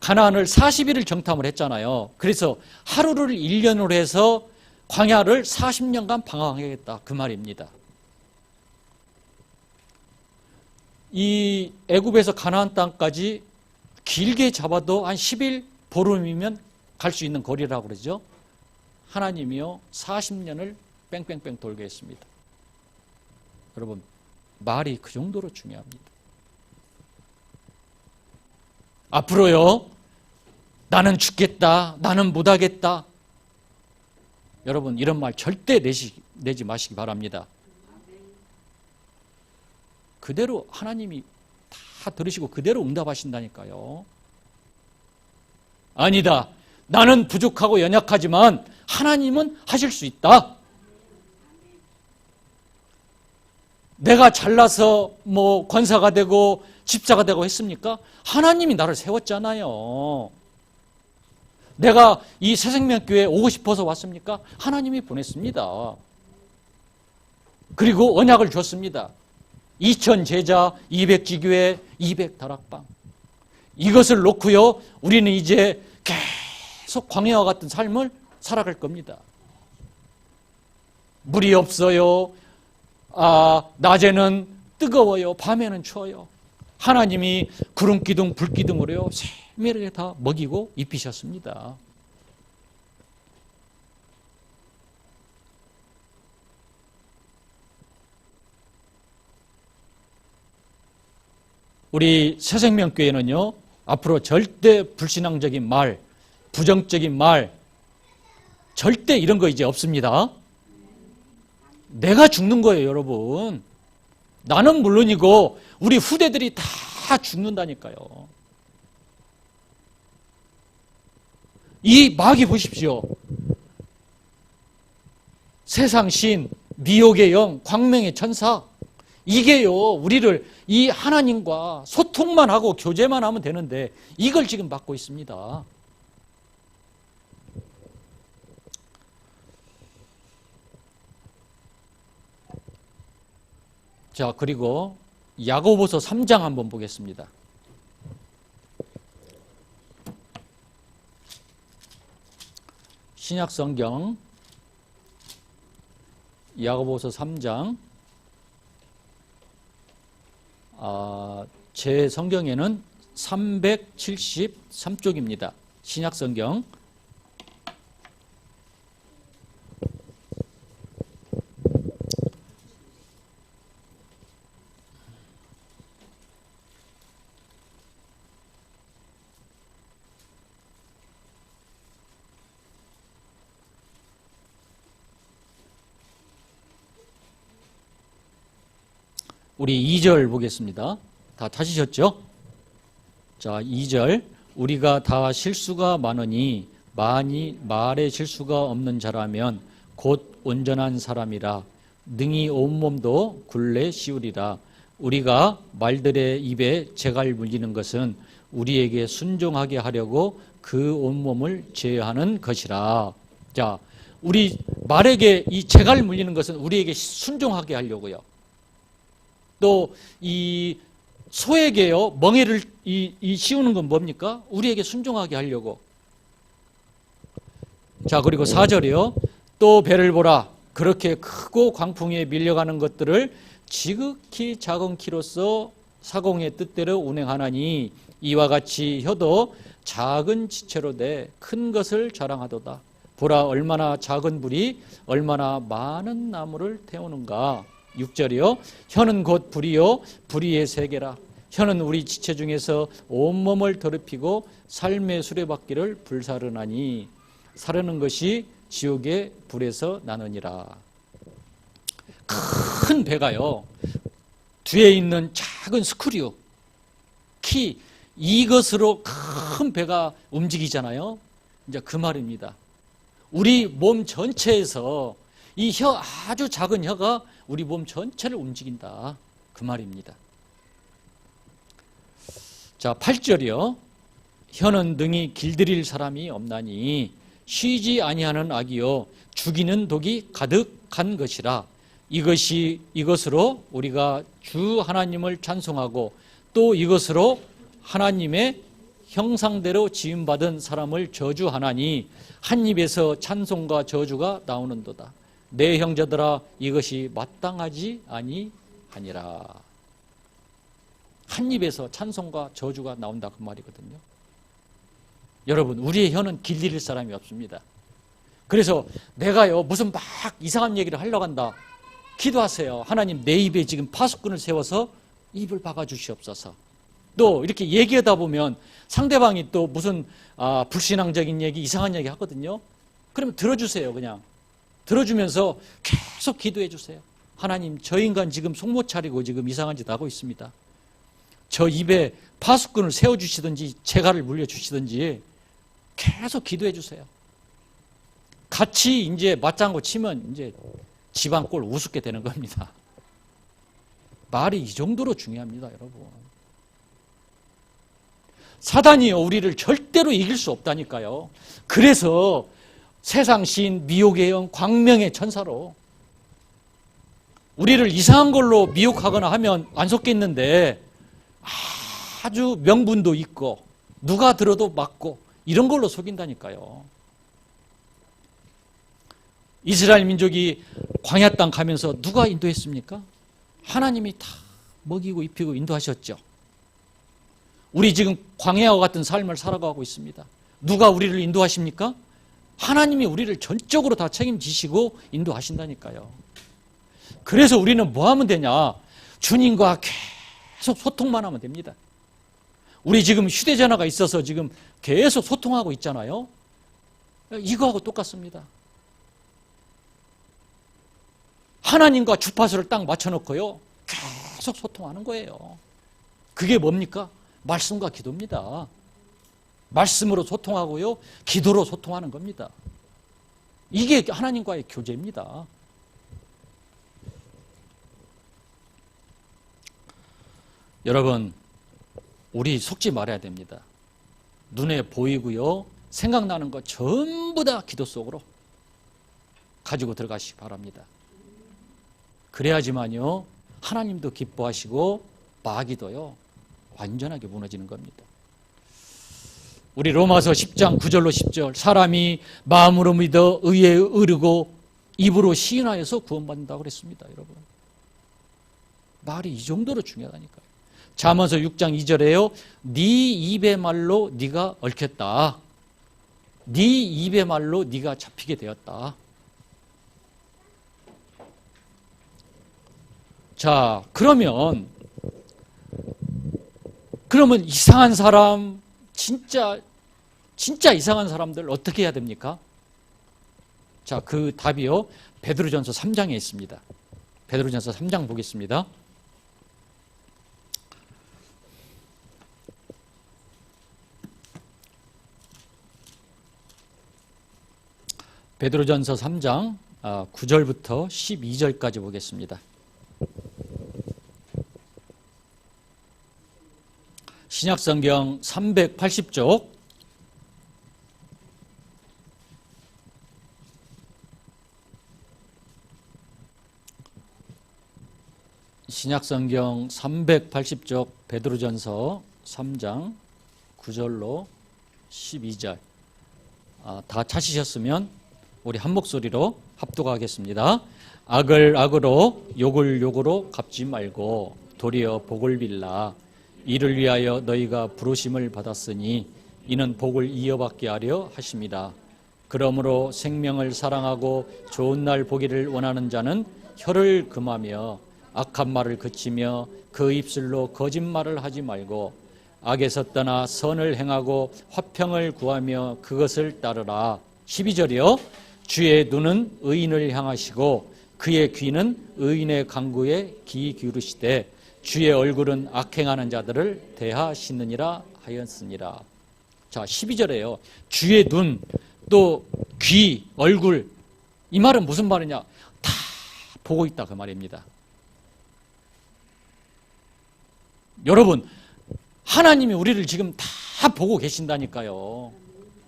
가나안을 40일을 정탐을 했잖아요. 그래서 하루를 1년으로 해서 광야를 40년간 방황하겠다, 그 말입니다. 이 애굽에서 가나안 땅까지 길게 잡아도 한 10일, 보름이면 갈 수 있는 거리라고 그러죠. 하나님이요 40년을 뺑뺑뺑 돌게 했습니다. 여러분, 말이 그 정도로 중요합니다. 앞으로요, 나는 죽겠다, 나는 못하겠다. 여러분, 이런 말 절대 내지 마시기 바랍니다. 그대로 하나님이 다 들으시고 그대로 응답하신다니까요. 아니다, 나는 부족하고 연약하지만 하나님은 하실 수 있다. 내가 잘나서 뭐 권사가 되고 집사가 되고 했습니까? 하나님이 나를 세웠잖아요. 내가 이 새생명교회에 오고 싶어서 왔습니까? 하나님이 보냈습니다. 그리고 언약을 줬습니다. 2000 제자, 200지교회, 200 다락방. 이것을 놓고요, 우리는 이제 계속 광야와 같은 삶을 살아갈 겁니다. 물이 없어요. 낮에는 뜨거워요. 밤에는 추워요. 하나님이 구름 기둥, 불 기둥으로요, 세밀하게 다 먹이고 입히셨습니다. 우리 새생명교회는요, 앞으로 절대 불신앙적인 말, 부정적인 말, 절대 이런 거 이제 없습니다. 내가 죽는 거예요, 여러분. 나는 물론이고 우리 후대들이 다 죽는다니까요. 이 마귀 보십시오. 세상 신, 미혹의 영, 광명의 천사, 이게요, 우리를 이 하나님과 소통만 하고 교제만 하면 되는데 이걸 지금 받고 있습니다. 자, 그리고 야고보서 3장 한번 보겠습니다. 신약성경 야고보서 3장, 제 성경에는 373쪽입니다. 신약성경 우리 2절 보겠습니다. 다 찾으셨죠? 자, 2절. 우리가 다 실수가 많으니 많이 말에 실수가 없는 자라면 곧 온전한 사람이라 능히 온몸도 굴레 씌우리라. 우리가 말들의 입에 재갈 물리는 것은 우리에게 순종하게 하려고 그 온몸을 제어하는 것이라. 자, 우리 말에게 이 재갈 물리는 것은 우리에게 순종하게 하려고요. 또 이 소에게요, 멍에를 씌우는 건 뭡니까? 우리에게 순종하게 하려고. 자, 그리고 4절이요. 또 배를 보라. 그렇게 크고 광풍에 밀려가는 것들을 지극히 작은 키로서 사공의 뜻대로 운행하나니 이와 같이 혀도 작은 지체로 돼 큰 것을 자랑하도다. 보라, 얼마나 작은 불이 얼마나 많은 나무를 태우는가. 6절이요. 혀는 곧 불이요 불의의 세계라. 혀는 우리 지체 중에서 온몸을 더럽히고 삶의 수레바퀴를 불사르나니 사르는 것이 지옥의 불에서 나느니라. 큰 배가요, 뒤에 있는 작은 스크류, 키, 이것으로 큰 배가 움직이잖아요. 이제 그 말입니다. 우리 몸 전체에서 이 혀, 아주 작은 혀가 우리 몸 전체를 움직인다. 그 말입니다. 자, 8절이요. 혀는 능히 길들일 사람이 없나니 쉬지 아니하는 악이요 죽이는 독이 가득한 것이라. 이것으로 우리가 주 하나님을 찬송하고 또 이것으로 하나님의 형상대로 지음받은 사람을 저주하나니 한 입에서 찬송과 저주가 나오는도다. 내 형제들아, 이것이 마땅하지 아니하니라. 한 입에서 찬송과 저주가 나온다, 그 말이거든요. 여러분, 우리의 혀는 길들일 사람이 없습니다. 그래서 내가요 무슨 막 이상한 얘기를 하려고 한다, 기도하세요. 하나님, 내 입에 지금 파수꾼을 세워서 입을 박아주시옵소서. 또 이렇게 얘기하다 보면 상대방이 또 무슨 불신앙적인 얘기, 이상한 얘기 하거든요. 그러면 들어주세요. 그냥 들어주면서 계속 기도해 주세요. 하나님, 저 인간 지금 속 못 차리고 지금 이상한 짓 하고 있습니다. 저 입에 파수꾼을 세워주시든지 재갈을 물려주시든지 계속 기도해 주세요. 같이 이제 맞장구 치면 이제 집안 꼴 우습게 되는 겁니다. 말이 이 정도로 중요합니다, 여러분. 사단이요, 우리를 절대로 이길 수 없다니까요. 그래서 세상 신, 미혹의 영, 광명의 천사로 우리를 이상한 걸로 미혹하거나 하면 안 속겠는데 아주 명분도 있고 누가 들어도 맞고 이런 걸로 속인다니까요. 이스라엘 민족이 광야 땅 가면서 누가 인도했습니까? 하나님이 다 먹이고 입히고 인도하셨죠. 우리 지금 광야와 같은 삶을 살아가고 있습니다. 누가 우리를 인도하십니까? 하나님이 우리를 전적으로 다 책임지시고 인도하신다니까요. 그래서 우리는 뭐 하면 되냐? 주님과 계속 소통만 하면 됩니다. 우리 지금 휴대전화가 있어서 지금 계속 소통하고 있잖아요. 이거하고 똑같습니다. 하나님과 주파수를 딱 맞춰놓고요, 계속 소통하는 거예요. 그게 뭡니까? 말씀과 기도입니다. 말씀으로 소통하고요, 기도로 소통하는 겁니다. 이게 하나님과의 교제입니다. 여러분, 우리 속지 말아야 됩니다. 눈에 보이고요, 생각나는 거 전부 다 기도 속으로 가지고 들어가시기 바랍니다. 그래야지만요, 하나님도 기뻐하시고 마귀도요 완전하게 무너지는 겁니다. 우리 로마서 10장 9절로 10절 사람이 마음으로 믿어 의에 이르고 입으로 시인하여서 구원받는다고 그랬습니다. 여러분, 말이 이 정도로 중요하다니까요. 잠언서 6장 2절에요. 네 입의 말로 네가 얽혔다. 네 입의 말로 네가 잡히게 되었다. 자, 그러면 이상한 사람, 진짜 이상한 사람들 어떻게 해야 됩니까? 자, 그 답이요, 베드로전서 3장에 있습니다. 베드로전서 3장 보겠습니다. 베드로전서 3장 9절부터 12절까지 보겠습니다. 신약성경 380쪽 신약성경 380쪽 베드로전서 3장 9절로 12절 다 찾으셨으면 우리 한 목소리로 합독하겠습니다. 악을 악으로 욕을 욕으로 갚지 말고 도리어 복을 빌라. 이를 위하여 너희가 부르심을 받았으니 이는 복을 이어받게 하려 하심이라. 그러므로 생명을 사랑하고 좋은 날 보기를 원하는 자는 혀를 금하며 악한 말을 그치며 그 입술로 거짓말을 하지 말고 악에서 떠나 선을 행하고 화평을 구하며 그것을 따르라. 12절이요. 주의 눈은 의인을 향하시고 그의 귀는 의인의 간구에 귀 기울이시되 주의 얼굴은 악행하는 자들을 대하시느니라 하였으니라. 자, 12절에요. 주의 눈, 또 귀, 얼굴, 이 말은 무슨 말이냐? 다 보고 있다 그 말입니다. 여러분, 하나님이 우리를 지금 다 보고 계신다니까요.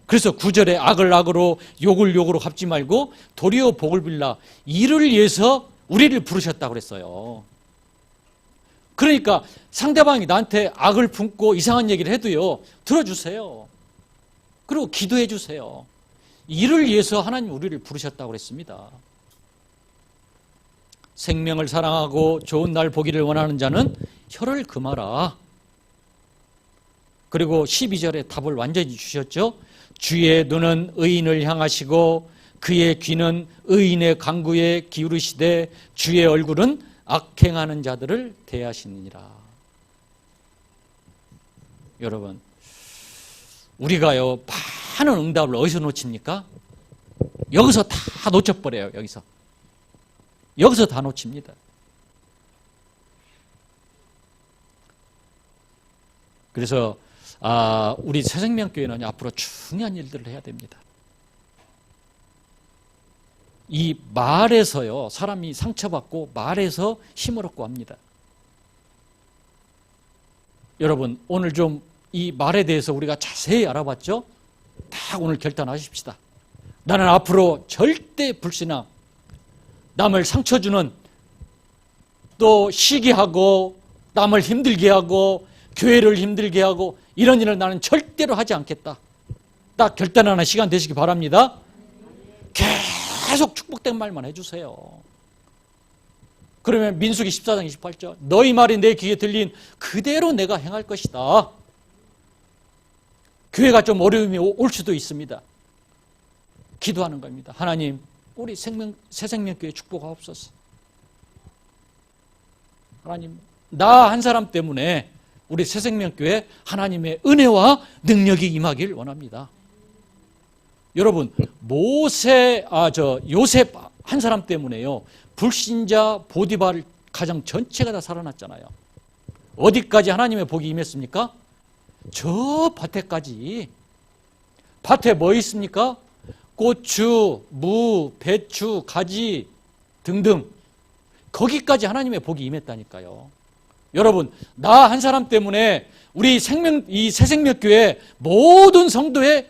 그래서 9절에 악을 악으로 욕을 욕으로 갚지 말고 도리어 복을 빌라. 이를 위해서 우리를 부르셨다고 그랬어요. 그러니까 상대방이 나한테 악을 품고 이상한 얘기를 해도요, 들어주세요. 그리고 기도해 주세요. 이를 위해서 하나님 우리를 부르셨다고 그랬습니다. 생명을 사랑하고 좋은 날 보기를 원하는 자는 혀를 금하라. 그리고 12절에 답을 완전히 주셨죠. 주의 눈은 의인을 향하시고 그의 귀는 의인의 간구에 기울이시되 주의 얼굴은 악행하는 자들을 대하시느니라. 여러분, 우리가요 많은 응답을 어디서 놓칩니까? 여기서 다 놓쳐버려요. 여기서 다 놓칩니다. 그래서 우리 새생명교회는 앞으로 중요한 일들을 해야 됩니다. 이 말에서요, 사람이 상처받고 말에서 힘을 얻고 합니다. 여러분, 오늘 좀 이 말에 대해서 우리가 자세히 알아봤죠? 딱 오늘 결단하십시다. 나는 앞으로 절대 불신앙, 남을 상처 주는, 또 시기하고 남을 힘들게 하고 교회를 힘들게 하고 이런 일을 나는 절대로 하지 않겠다. 딱 결단하는 시간 되시기 바랍니다. 계속 축복된 말만 해주세요. 그러면 민수기 14장 28절 너희 말이 내 귀에 들린 그대로 내가 행할 것이다. 교회가 좀 어려움이 올 수도 있습니다. 기도하는 겁니다. 하나님, 우리 새생명교회 축복하옵소서. 하나님, 나 한 사람 때문에 우리 새생명교회 하나님의 은혜와 능력이 임하길 원합니다. 여러분, 요셉 한 사람 때문에요, 불신자 보디발 가정 전체가 다 살아났잖아요. 어디까지 하나님의 복이 임했습니까? 저 밭에까지. 밭에 뭐 있습니까? 고추, 무, 배추, 가지 등등. 거기까지 하나님의 복이 임했다니까요. 여러분, 나 한 사람 때문에 우리 이 새생명교회 모든 성도의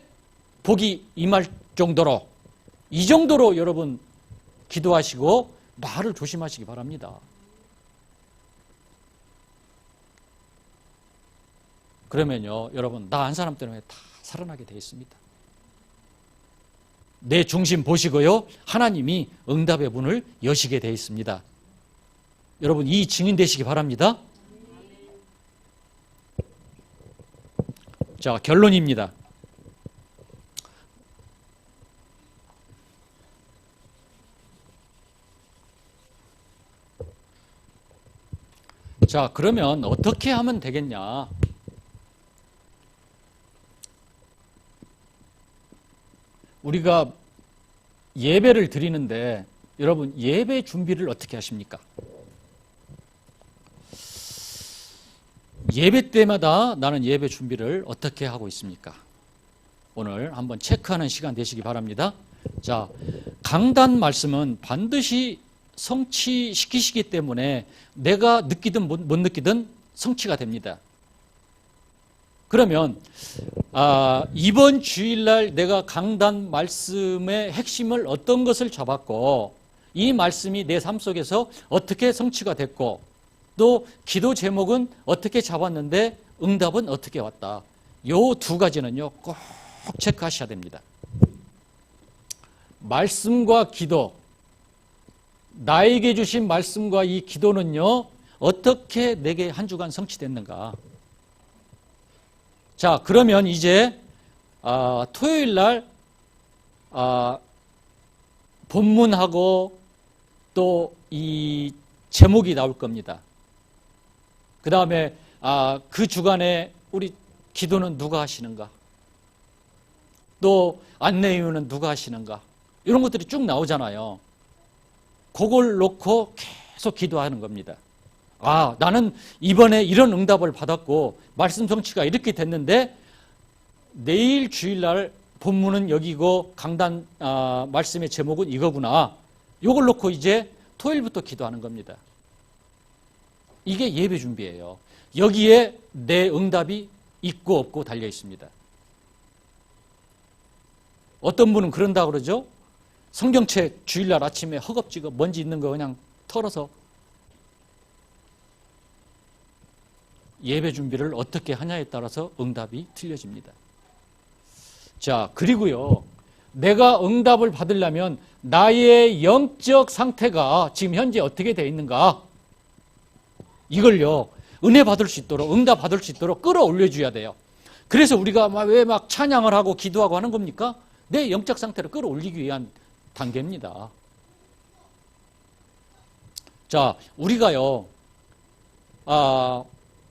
복이 임할 정도로, 이 정도로 여러분 기도하시고 말을 조심하시기 바랍니다. 그러면요, 여러분, 나 한 사람 때문에 다 살아나게 되어 있습니다. 내 중심 보시고요. 하나님이 응답의 문을 여시게 되어 있습니다. 여러분 이 증인 되시기 바랍니다. 자, 결론입니다. 자, 그러면 어떻게 하면 되겠냐? 우리가 예배를 드리는데 여러분 예배 준비를 어떻게 하십니까? 예배 때마다 나는 예배 준비를 어떻게 하고 있습니까? 오늘 한번 체크하는 시간 되시기 바랍니다. 자, 강단 말씀은 반드시 성취시키시기 때문에 내가 느끼든 못 느끼든 성취가 됩니다. 그러면 이번 주일날 내가 강단 말씀의 핵심을 어떤 것을 잡았고 이 말씀이 내 삶 속에서 어떻게 성취가 됐고 또 기도 제목은 어떻게 잡았는데 응답은 어떻게 왔다. 요 두 가지는요 꼭 체크하셔야 됩니다. 말씀과 기도, 나에게 주신 말씀과 이 기도는요 어떻게 내게 한 주간 성취됐는가. 자, 그러면 이제 토요일 날 본문하고 또 이 제목이 나올 겁니다. 그 다음에 그 주간에 우리 기도는 누가 하시는가, 또 안내위원은 누가 하시는가, 이런 것들이 쭉 나오잖아요. 그걸 놓고 계속 기도하는 겁니다. 나는 이번에 이런 응답을 받았고 말씀 성취가 이렇게 됐는데 내일 주일날 본문은 여기고 강단 말씀의 제목은 이거구나. 이걸 놓고 이제 토요일부터 기도하는 겁니다. 이게 예배 준비예요. 여기에 내 응답이 있고 없고 달려 있습니다. 어떤 분은 그런다 그러죠. 성경책 주일날 아침에 허겁지겁 먼지 있는 거 그냥 털어서 예배 준비를 어떻게 하냐에 따라서 응답이 틀려집니다. 자, 그리고요, 내가 응답을 받으려면 나의 영적 상태가 지금 현재 어떻게 되어 있는가, 이걸요 은혜 받을 수 있도록, 응답 받을 수 있도록 끌어올려 줘야 돼요. 그래서 우리가 왜 막 찬양을 하고 기도하고 하는 겁니까? 내 영적 상태를 끌어올리기 위한 단계입니다. 자, 우리가요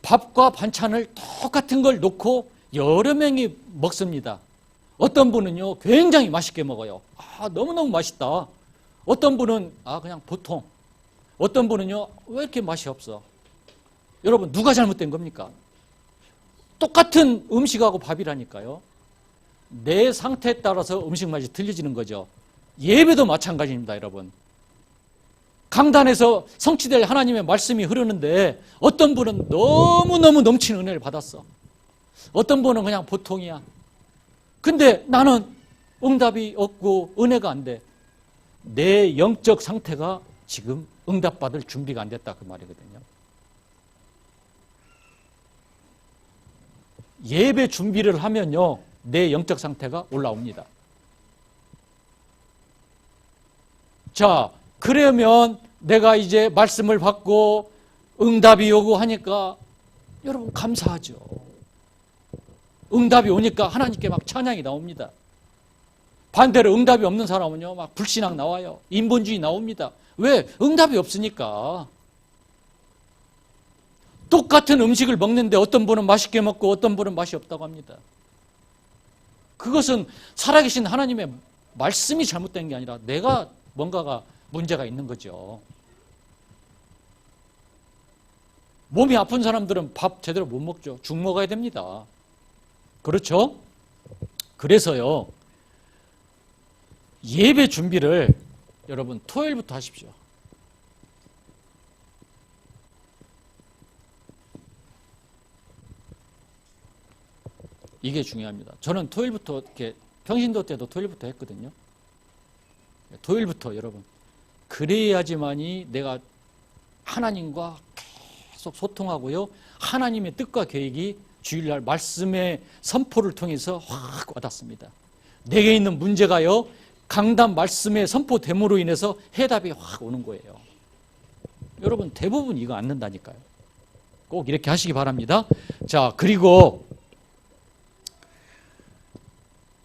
밥과 반찬을 똑같은 걸 놓고 여러 명이 먹습니다. 어떤 분은요 굉장히 맛있게 먹어요. 너무너무 맛있다. 어떤 분은 그냥 보통. 어떤 분은요 왜 이렇게 맛이 없어? 여러분 누가 잘못된 겁니까? 똑같은 음식하고 밥이라니까요. 내 상태에 따라서 음식 맛이 틀려지는 거죠. 예배도 마찬가지입니다. 여러분 강단에서 성취될 하나님의 말씀이 흐르는데 어떤 분은 너무너무 넘치는 은혜를 받았어. 어떤 분은 그냥 보통이야. 근데 나는 응답이 없고 은혜가 안 돼. 내 영적 상태가 지금 응답받을 준비가 안 됐다, 그 말이거든요. 예배 준비를 하면요 내 영적 상태가 올라옵니다. 자, 그러면 내가 이제 말씀을 받고 응답이 오고 하니까 여러분 감사하죠. 응답이 오니까 하나님께 막 찬양이 나옵니다. 반대로 응답이 없는 사람은요 막 불신앙 나와요. 인본주의 나옵니다. 왜? 응답이 없으니까. 똑같은 음식을 먹는데 어떤 분은 맛있게 먹고 어떤 분은 맛이 없다고 합니다. 그것은 살아계신 하나님의 말씀이 잘못된 게 아니라 내가 뭔가가 문제가 있는 거죠. 몸이 아픈 사람들은 밥 제대로 못 먹죠. 죽 먹어야 됩니다. 그렇죠? 그래서요 예배 준비를 여러분 토요일부터 하십시오. 이게 중요합니다. 저는 토요일부터 이렇게 평신도 때도 토요일부터 했거든요. 토요일부터 여러분 그래야지만이 내가 하나님과 계속 소통하고요 하나님의 뜻과 계획이 주일날 말씀의 선포를 통해서 확 와닿습니다. 내게 있는 문제가요, 강단 말씀의 선포됨으로 인해서 해답이 확 오는 거예요. 여러분 대부분 이거 안 는다니까요. 꼭 이렇게 하시기 바랍니다. 자, 그리고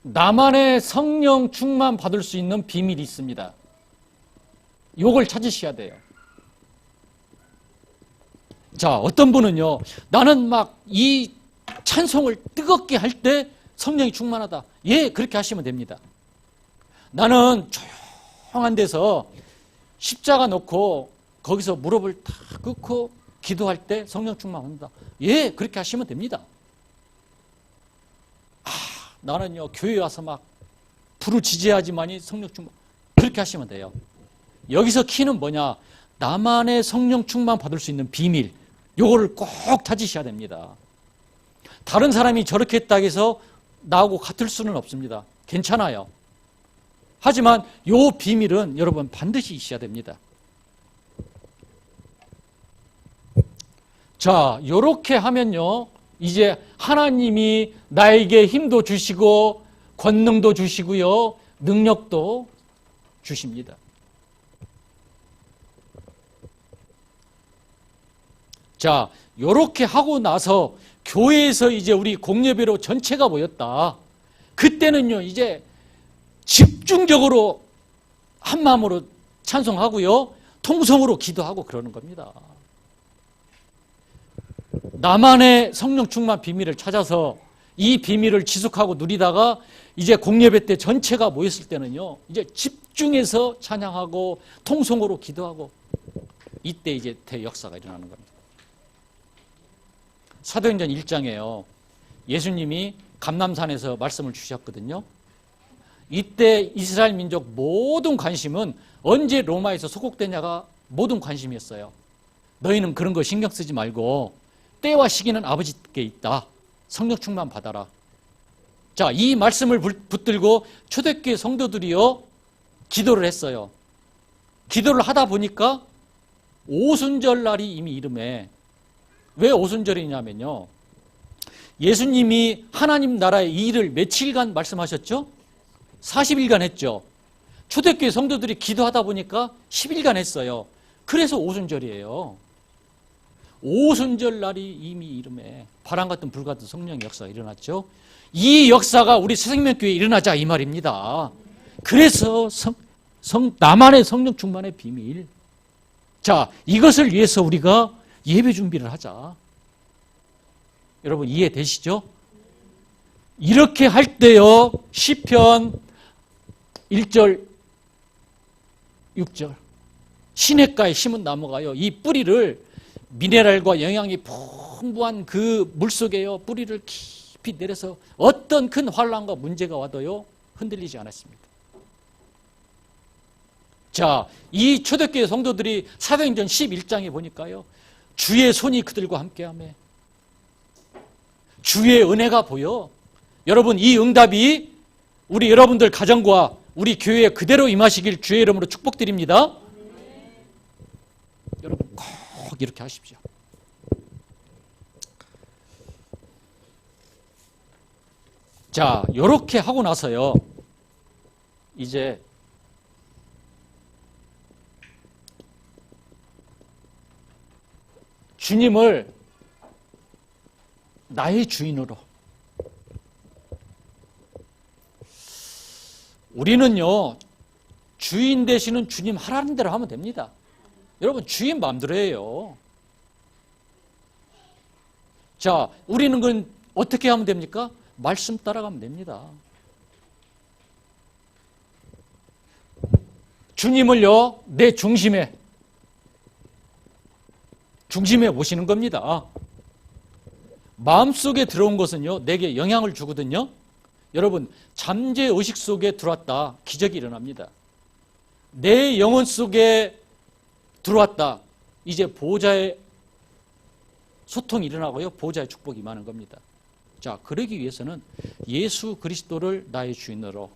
나만의 성령 충만 받을 수 있는 비밀이 있습니다. 이걸 찾으셔야 돼요. 자, 어떤 분은요, 나는 막 이 찬송을 뜨겁게 할 때 성령이 충만하다. 예, 그렇게 하시면 됩니다. 나는 조용한 데서 십자가 놓고 거기서 무릎을 다 꿇고 기도할 때 성령 충만한다. 예, 그렇게 하시면 됩니다. 나는요, 교회 와서 막 부르짖어야지만이 성령 충만. 그렇게 하시면 돼요. 여기서 키는 뭐냐? 나만의 성령 충만 받을 수 있는 비밀. 요거를 꼭 찾으셔야 됩니다. 다른 사람이 저렇게 했다고 해서 나하고 같을 수는 없습니다. 괜찮아요. 하지만 요 비밀은 여러분 반드시 있어야 됩니다. 자, 요렇게 하면요, 이제 하나님이 나에게 힘도 주시고 권능도 주시고요, 능력도 주십니다. 자, 요렇게 하고 나서 교회에서 이제 우리 공예배로 전체가 모였다. 그때는요, 이제 집중적으로 한 마음으로 찬송하고요, 통성으로 기도하고 그러는 겁니다. 나만의 성령 충만 비밀을 찾아서 이 비밀을 지속하고 누리다가 이제 공예배 때 전체가 모였을 때는요, 이제 집중해서 찬양하고 통성으로 기도하고 이때 이제 대역사가 일어나는 겁니다. 사도행전 1장에요. 예수님이 감람산에서 말씀을 주셨거든요. 이때 이스라엘 민족 모든 관심은 언제 로마에서 소곡되냐가 모든 관심이었어요. 너희는 그런 거 신경 쓰지 말고 때와 시기는 아버지께 있다. 성령 충만 받아라. 자, 이 말씀을 붙들고 초대교회 성도들이요, 기도를 했어요. 기도를 하다 보니까 오순절 날이 이미 이름에, 왜 오순절이냐면요, 예수님이 하나님 나라의 이 일을 며칠간 말씀하셨죠? 40일간 했죠. 초대교회 성도들이 기도하다 보니까 10일간 했어요. 그래서 오순절이에요. 오순절 날이 이미 이름에 바람 같은 불 같은 성령의 역사가 일어났죠. 이 역사가 우리 새생명교회에 일어나자 이 말입니다. 그래서 나만의 성령 충만의 비밀. 자, 이것을 위해서 우리가 예배 준비를 하자. 여러분 이해되시죠? 이렇게 할 때요, 시편 1절 6절 시냇가에 심은 나무가요, 이 뿌리를 미네랄과 영양이 풍부한 그 물속에요, 뿌리를 깊이 내려서 어떤 큰 환난과 문제가 와도요 흔들리지 않았습니다. 자, 이 초대교회 성도들이 사도행전 11장에 보니까요, 주의 손이 그들과 함께하며 주의 은혜가 보여. 여러분 이 응답이 우리 여러분들 가정과 우리 교회에 그대로 임하시길 주의 이름으로 축복드립니다. 여러분 꼭 이렇게 하십시오. 자, 이렇게 하고 나서요, 이제 주님을 나의 주인으로, 우리는요 주인 되시는 주님 하라는 대로 하면 됩니다. 여러분 주인 마음대로 해요. 자, 우리는 그건 어떻게 하면 됩니까? 말씀 따라가면 됩니다. 주님을요 내 중심에 모시는 겁니다. 마음속에 들어온 것은요 내게 영향을 주거든요. 여러분 잠재의식 속에 들어왔다, 기적이 일어납니다. 내 영혼 속에 들어왔다, 이제 보호자의 소통이 일어나고요, 보호자의 축복이 임하는 겁니다. 자, 그러기 위해서는 예수 그리스도를 나의 주인으로.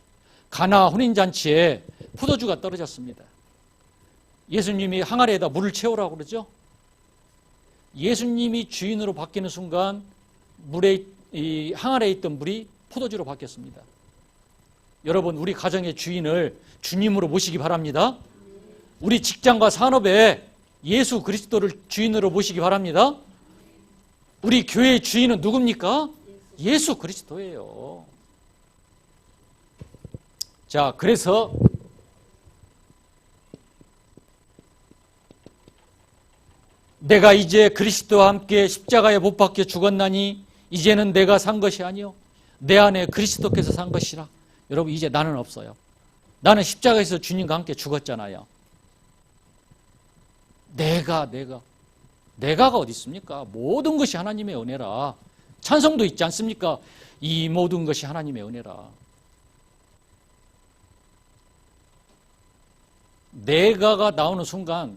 가나 혼인잔치에 포도주가 떨어졌습니다. 예수님이 항아리에다 물을 채우라고 그러죠. 예수님이 주인으로 바뀌는 순간 이 항아리에 있던 물이 포도주로 바뀌었습니다. 여러분, 우리 가정의 주인을 주님으로 모시기 바랍니다. 우리 직장과 산업에 예수 그리스도를 주인으로 모시기 바랍니다. 우리 교회의 주인은 누굽니까? 예수 그리스도예요. 자, 그래서 내가 이제 그리스도와 함께 십자가에 못 박혀 죽었나니 이제는 내가 산 것이 아니요 내 안에 그리스도께서 산 것이라. 여러분, 이제 나는 없어요. 나는 십자가에서 주님과 함께 죽었잖아요. 내가가 어디 있습니까? 모든 것이 하나님의 은혜라. 찬송도 있지 않습니까? 이 모든 것이 하나님의 은혜라. 내가가 나오는 순간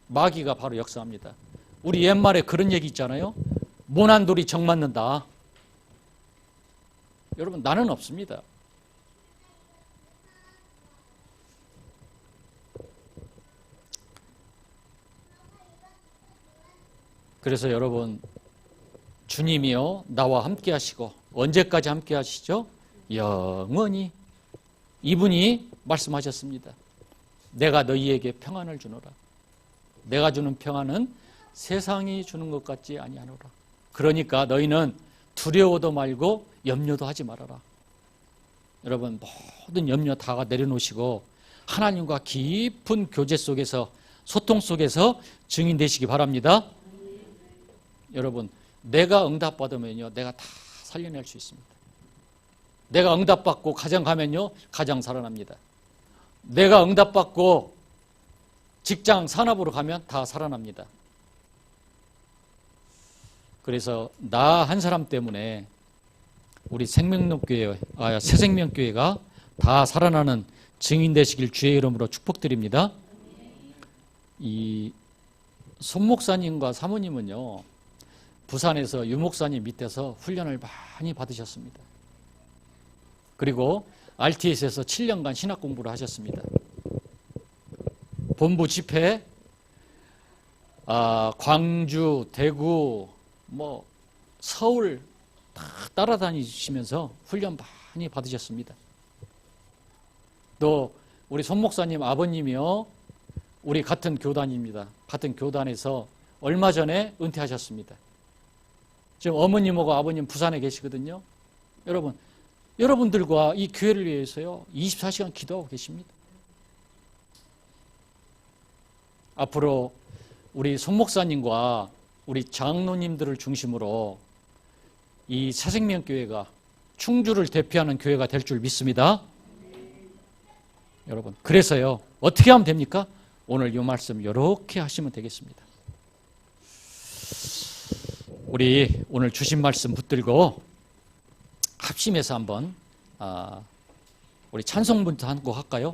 마귀가 바로 역사합니다. 우리 옛말에 그런 얘기 있잖아요. 모난 돌이 정 맞는다. 여러분, 나는 없습니다. 그래서 여러분, 주님이요 나와 함께 하시고 언제까지 함께 하시죠? 영원히. 이분이 말씀하셨습니다. 내가 너희에게 평안을 주노라. 내가 주는 평안은 세상이 주는 것 같지 아니하노라. 그러니까 너희는 두려워도 말고 염려도 하지 말아라. 여러분, 모든 염려 다 내려놓으시고 하나님과 깊은 교제 속에서, 소통 속에서 증인 되시기 바랍니다. 여러분, 내가 응답받으면요 내가 다 살려낼 수 있습니다. 내가 응답받고 가정 가면요 가정 살아납니다. 내가 응답받고 직장 산업으로 가면 다 살아납니다. 그래서 나 한 사람 때문에 우리 새생명교회가 다 살아나는 증인 되시길 주의 이름으로 축복드립니다. 이 손 목사님과 사모님은요 부산에서 유 목사님 밑에서 훈련을 많이 받으셨습니다. 그리고 RTS에서 7년간 신학 공부를 하셨습니다. 본부 집회, 광주, 대구, 서울 다 따라다니시면서 훈련 많이 받으셨습니다. 또 우리 손 목사님 아버님이요, 우리 같은 교단입니다. 같은 교단에서 얼마 전에 은퇴하셨습니다. 지금 어머님하고 아버님 부산에 계시거든요. 여러분들과 이 교회를 위해서요 24시간 기도하고 계십니다. 앞으로 우리 손 목사님과 우리 장로님들을 중심으로 이 새생명교회가 충주를 대표하는 교회가 될 줄 믿습니다. 여러분, 그래서요 어떻게 하면 됩니까? 오늘 이 말씀 이렇게 하시면 되겠습니다. 우리 오늘 주신 말씀 붙들고 합심해서 한번 우리 찬송부터 한 곡 할까요?